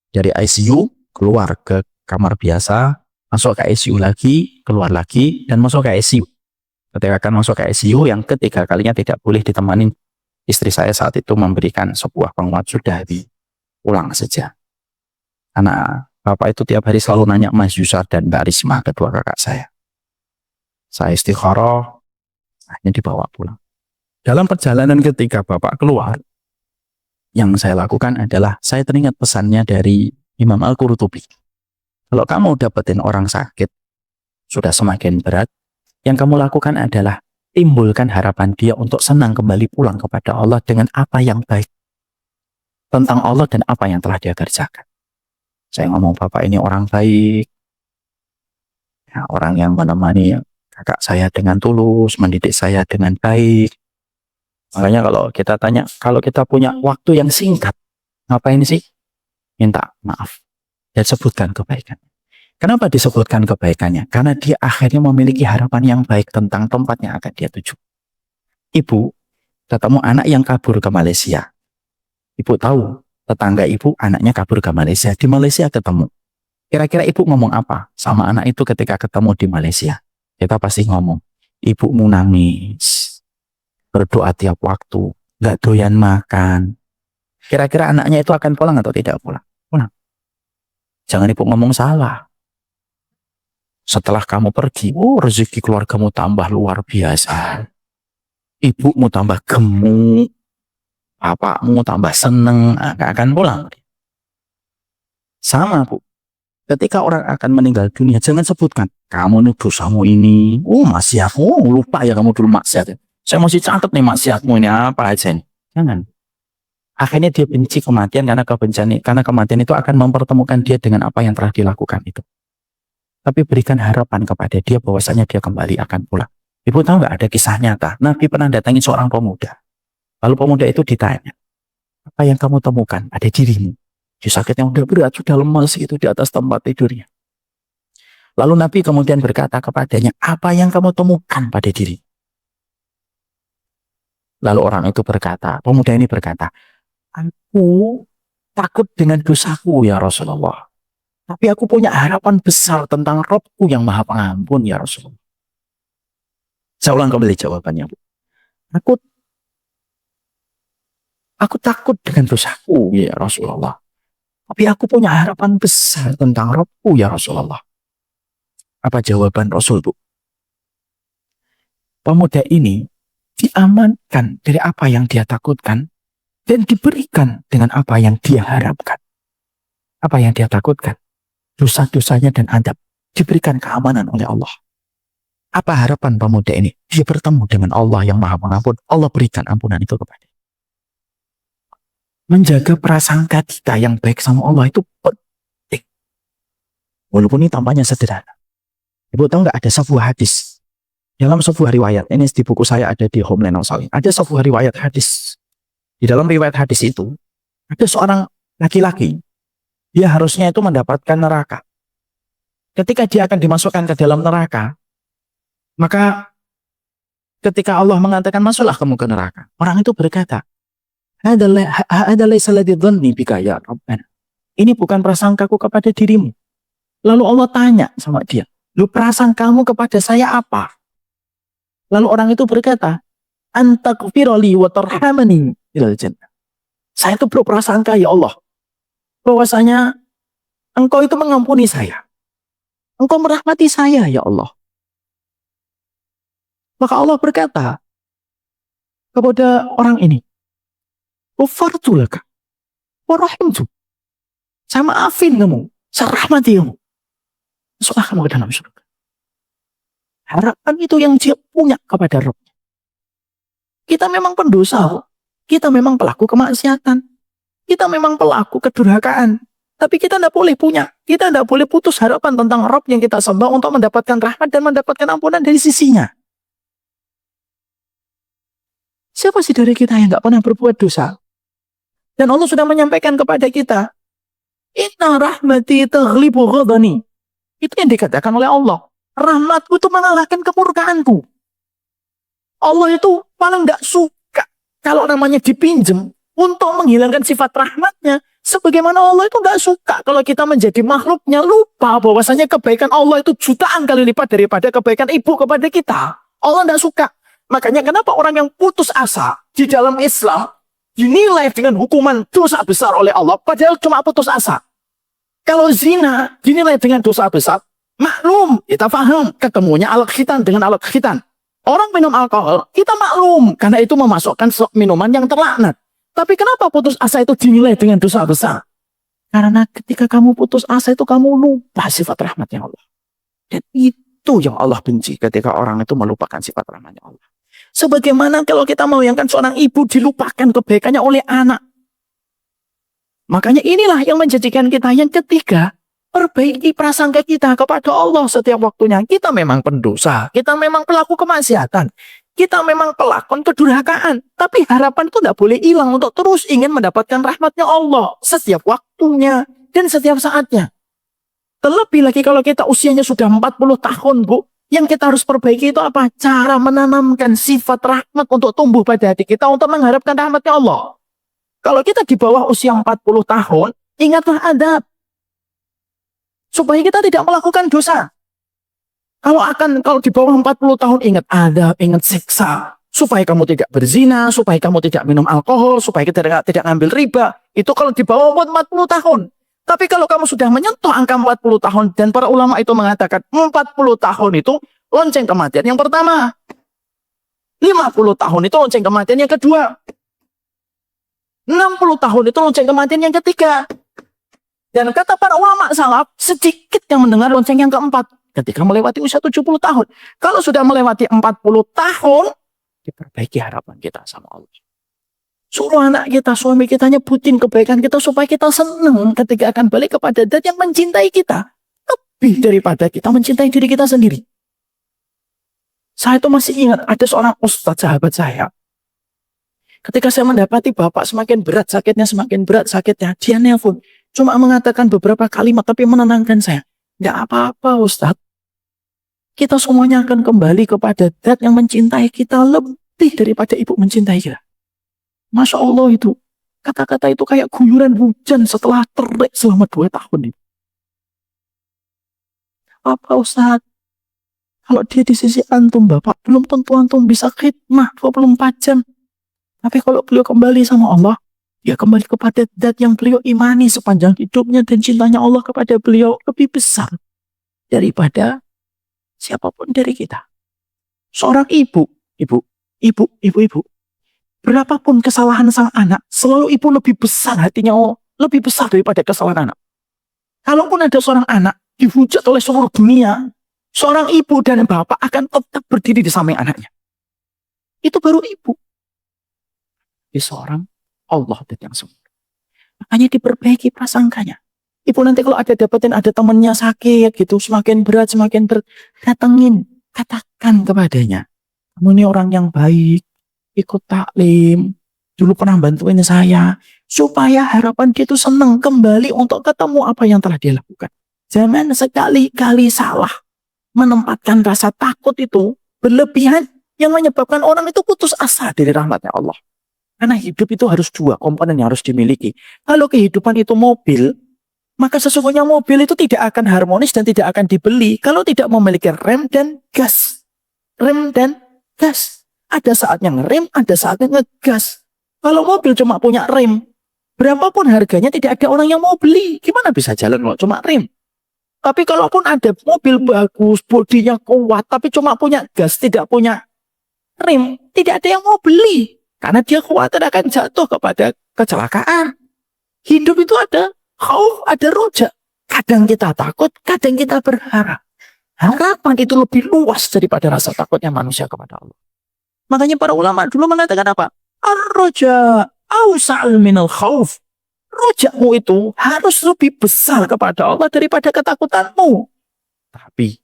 C: Dari ICU, keluar ke kamar biasa, masuk ke ICU lagi, keluar lagi, dan masuk ke ICU. Ketika akan masuk ke ICU, yang ketiga kalinya tidak boleh ditemani istri saya saat itu memberikan sebuah penguat, sudah pulang saja. Karena Bapak itu tiap hari selalu nanya Mas Yusar dan Mbak Risma, kedua kakak saya. Saya istikharah, akhirnya dibawa pulang. Dalam perjalanan ketika Bapak keluar, yang saya lakukan adalah saya teringat pesannya dari Imam Al-Qurtubi. Kalau kamu dapetin orang sakit, sudah semakin berat, yang kamu lakukan adalah timbulkan harapan dia untuk senang kembali pulang kepada Allah dengan apa yang baik tentang Allah dan apa yang telah dia kerjakan. Saya ngomong, Bapak ini orang baik, ya, orang yang menemani kakak saya dengan tulus, mendidik saya dengan baik. Makanya kalau kita tanya, kalau kita punya waktu yang singkat, ngapain sih?
A: minta maaf dan sebutkan kebaikan. Kenapa disebutkan kebaikannya? Karena dia akhirnya memiliki harapan yang baik tentang tempat yang akan dia tuju. Ibu ketemu anak yang kabur ke Malaysia. Ibu tahu tetangga ibu anaknya kabur ke Malaysia. Di Malaysia ketemu. Kira-kira ibu ngomong apa sama anak itu ketika ketemu di Malaysia? Kita pasti ngomong, ibumu nangis, berdoa tiap waktu, nggak doyan makan. Kira-kira anaknya itu akan pulang atau tidak pulang? Pulang. Jangan ibu ngomong salah. Setelah kamu pergi, rezeki keluargamu tambah luar biasa. Ibumu tambah gemuk, bapakmu tambah seneng, gak akan pulang. Sama Bu, ketika orang akan meninggal dunia, jangan sebutkan, kamu nih dosamu ini, maksiatmu, lupa ya kamu dulu maksiat. Saya masih catat nih maksiatmu ini apa aja nih. Jangan. Akhirnya dia benci kematian karena kematian itu akan mempertemukan dia dengan apa yang telah dilakukan itu. Tapi berikan harapan kepada dia bahwasanya dia kembali akan pulang. Ibu tahu nggak ada kisah nyata? Nabi pernah datangi seorang pemuda. Lalu pemuda itu ditanya, apa yang kamu temukan pada dirimu? Dia sakit yang udah berat, sudah lemas gitu di atas tempat tidurnya. Lalu Nabi kemudian berkata kepadanya, apa yang kamu temukan pada diri? Lalu orang itu berkata, pemuda ini berkata, aku takut dengan dosaku ya Rasulullah. Tapi aku punya harapan besar tentang Robku yang maha pengampun ya Rasulullah. Saya ulang kembali jawabannya. Aku takut dengan dosaku ya Rasulullah. Tapi aku punya harapan besar tentang Robku ya Rasulullah. Apa jawaban Rasul, Bu? Pemuda ini diamankan dari apa yang dia takutkan dan diberikan dengan apa yang dia harapkan. Apa yang dia takutkan? Dosa-dosanya dan adab diberikan keamanan oleh Allah. Apa harapan pemuda ini? Dia bertemu dengan Allah yang maha pengampun. Allah berikan ampunan itu kepada. Menjaga prasangka kita yang baik sama Allah itu penting. Walaupun ini tampaknya sederhana. Ibu tahu nggak ada sebuah hadis. Dalam sebuah riwayat, ini di buku saya ada di Homeland Australia. Ada sebuah riwayat hadis. Di dalam riwayat hadis itu, ada seorang laki-laki. Dia harusnya itu mendapatkan neraka. Ketika dia akan dimasukkan ke dalam neraka, maka ketika Allah mengatakan masuklah kamu ke neraka, orang itu berkata, ini bukan prasangkaku kepada dirimu. Lalu Allah tanya sama dia, lu prasangkamu kepada saya apa? Lalu orang itu berkata, antakfirali wa tarhamani ilal jannah. Saya itu berprasangka ya Allah, bahwasanya Engkau itu mengampuni saya. Engkau merahmati saya ya Allah. Maka Allah berkata kepada orang ini, Ghafartu laka wa rahimtu. Saya maafin kamu, saya rahmati kamu. Masuklah kamu ke dalam surga. Harapan itu yang dia punya kepada Rabb. Kita memang pendosa, kita memang pelaku kemaksiatan. Kita memang pelaku kedurhakaan, tapi kita tidak boleh punya. Kita tidak boleh putus harapan tentang Rabb yang kita sembah untuk mendapatkan rahmat dan mendapatkan ampunan dari sisinya. Siapa sih dari kita yang nggak pernah berbuat dosa? Dan Allah sudah menyampaikan kepada kita, Inna rahmati taghlibu ghadani. Itu yang dikatakan oleh Allah. Rahmatku itu mengalahkan kemurkaanku. Allah itu paling nggak suka kalau namanya dipinjem untuk menghilangkan sifat rahmatnya. Sebagaimana Allah itu gak suka kalau kita menjadi makhluknya, lupa bahwasanya kebaikan Allah itu jutaan kali lipat daripada kebaikan ibu kepada kita. Allah gak suka. Makanya kenapa orang yang putus asa di dalam Islam dinilai dengan hukuman dosa besar oleh Allah, padahal cuma putus asa. Kalau zina dinilai dengan dosa besar, maklum, kita paham, ketemunya alat khitan dengan alat khitan. Orang minum alkohol, kita maklum, karena itu memasukkan minuman yang terlaknat. Tapi kenapa putus asa itu dinilai dengan dosa besar? Karena ketika kamu putus asa itu kamu lupa sifat rahmatnya Allah. Dan itu yang Allah benci ketika orang itu melupakan sifat rahmatnya Allah. Sebagaimana kalau kita membayangkan seorang ibu dilupakan kebaikannya oleh anak. Makanya inilah yang menjadikan kita yang ketiga, perbaiki prasangka kita kepada Allah setiap waktunya. Kita memang pendosa, kita memang pelaku kemaksiatan.
C: Kita memang pelakon kedurhakaan, tapi harapan itu tidak boleh hilang untuk terus ingin mendapatkan rahmatnya Allah setiap waktunya dan setiap saatnya. Terlebih lagi kalau kita usianya sudah 40 tahun, Bu. Yang kita harus perbaiki itu apa? Cara menanamkan sifat rahmat untuk tumbuh pada hati kita untuk mengharapkan rahmatnya Allah. Kalau kita di bawah usia 40 tahun, ingatlah adab. Supaya kita tidak melakukan dosa. Kalau di bawah 40 tahun, ingat adab, ingat siksa. Supaya kamu tidak berzina, supaya kamu tidak minum alkohol, supaya kita tidak ngambil riba. Itu kalau di bawah umur 40 tahun. Tapi kalau kamu sudah menyentuh angka 40 tahun, dan para ulama itu mengatakan 40 tahun itu lonceng kematian yang pertama. 50 tahun itu lonceng kematian yang kedua. 60 tahun itu lonceng kematian yang ketiga. Dan kata para ulama salaf, sedikit yang mendengar lonceng yang keempat. Ketika melewati usia 70 tahun. Kalau sudah melewati 40 tahun, diperbaiki harapan kita sama Allah. Suruh anak kita, suami kita nyebutin kebaikan kita supaya kita senang ketika akan balik kepada Zat yang mencintai kita. Lebih daripada kita mencintai diri kita sendiri. Saya itu masih ingat ada seorang ustadz sahabat saya. Ketika saya mendapati bapak semakin berat sakitnya, dia nelpon. Cuma mengatakan beberapa kalimat tapi menenangkan saya. Nggak apa-apa ustadz. Kita semuanya akan kembali kepada Zat yang mencintai kita lebih daripada ibu mencintai kita. Masya Allah itu. Kata-kata itu kayak guyuran hujan setelah terik selama 2 tahun itu. Apa Ustaz? Kalau dia di sisi antum Bapak, belum tentu antum bisa khidmah 24 jam. Tapi kalau beliau kembali sama Allah, dia kembali kepada Zat yang beliau imani sepanjang hidupnya dan cintanya Allah kepada beliau lebih besar daripada siapapun dari kita. Seorang ibu. Berapapun kesalahan sang anak, selalu ibu lebih besar hatinya, lebih besar daripada kesalahan anak. Kalaupun ada seorang anak dihujat oleh seluruh dunia, seorang ibu dan bapak akan tetap berdiri di samping anaknya. Itu baru ibu. Di seorang Allah yang sempurna. Makanya diperbaiki prasangkanya. Ibu nanti kalau ada temannya sakit gitu, semakin berat, datengin, katakan kepadanya, kamu ini orang yang baik, ikut taklim, dulu pernah bantuin saya, supaya harapan dia itu senang kembali untuk ketemu apa yang telah dia lakukan. Jangan sekali-kali salah menempatkan rasa takut itu berlebihan yang menyebabkan orang itu putus asa dari rahmatnya Allah. Karena hidup itu harus 2 komponen yang harus dimiliki. Kalau kehidupan itu mobil, maka sesungguhnya mobil itu tidak akan harmonis dan tidak akan dibeli kalau tidak memiliki rem dan gas. Rem dan gas. Ada saatnya ngerem, ada saatnya ngegas. Kalau mobil cuma punya rem, berapapun harganya tidak ada orang yang mau beli. Gimana bisa jalan kalau cuma rem? Tapi kalaupun ada mobil bagus, bodinya kuat, tapi cuma punya gas, tidak punya rem, tidak ada yang mau beli. Karena dia khawatir akan jatuh kepada kecelakaan. Hidup itu ada khauf, ada roja. Kadang kita takut, kadang kita berharap. Harapan itu lebih luas daripada rasa takutnya manusia kepada Allah. Makanya para ulama dulu mengatakan apa? Ar-roja awsa'al minal khauf. Rojamu itu harus lebih besar kepada Allah daripada ketakutanmu. Tapi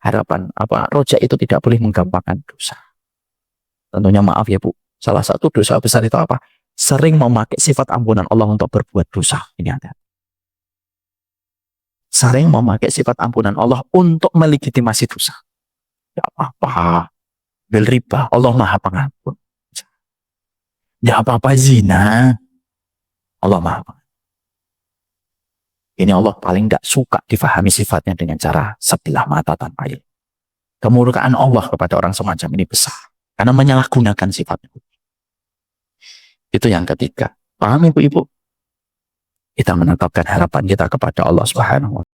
C: harapan roja itu tidak boleh menggampangkan dosa. Tentunya maaf ya Bu. Salah satu dosa besar itu apa? Sering memakai sifat ampunan Allah untuk berbuat dosa. Ini ada. Sering memakai sifat ampunan Allah untuk melegitimasi dosa. Ya apa-apa. Bil riba, Allah Maha Pengampun. Ya apa-apa zina, Allah Maha Pengampun. Ini Allah paling tidak suka difahami sifatnya dengan cara sebelah mata tanpa ilmu. Kemurkaan Allah kepada orang semacam ini besar. Karena menyalahgunakan sifatnya. Itu yang ketiga. Paham ibu-ibu? Kita menetapkan harapan kita kepada Allah Subhanahu wa Ta'ala.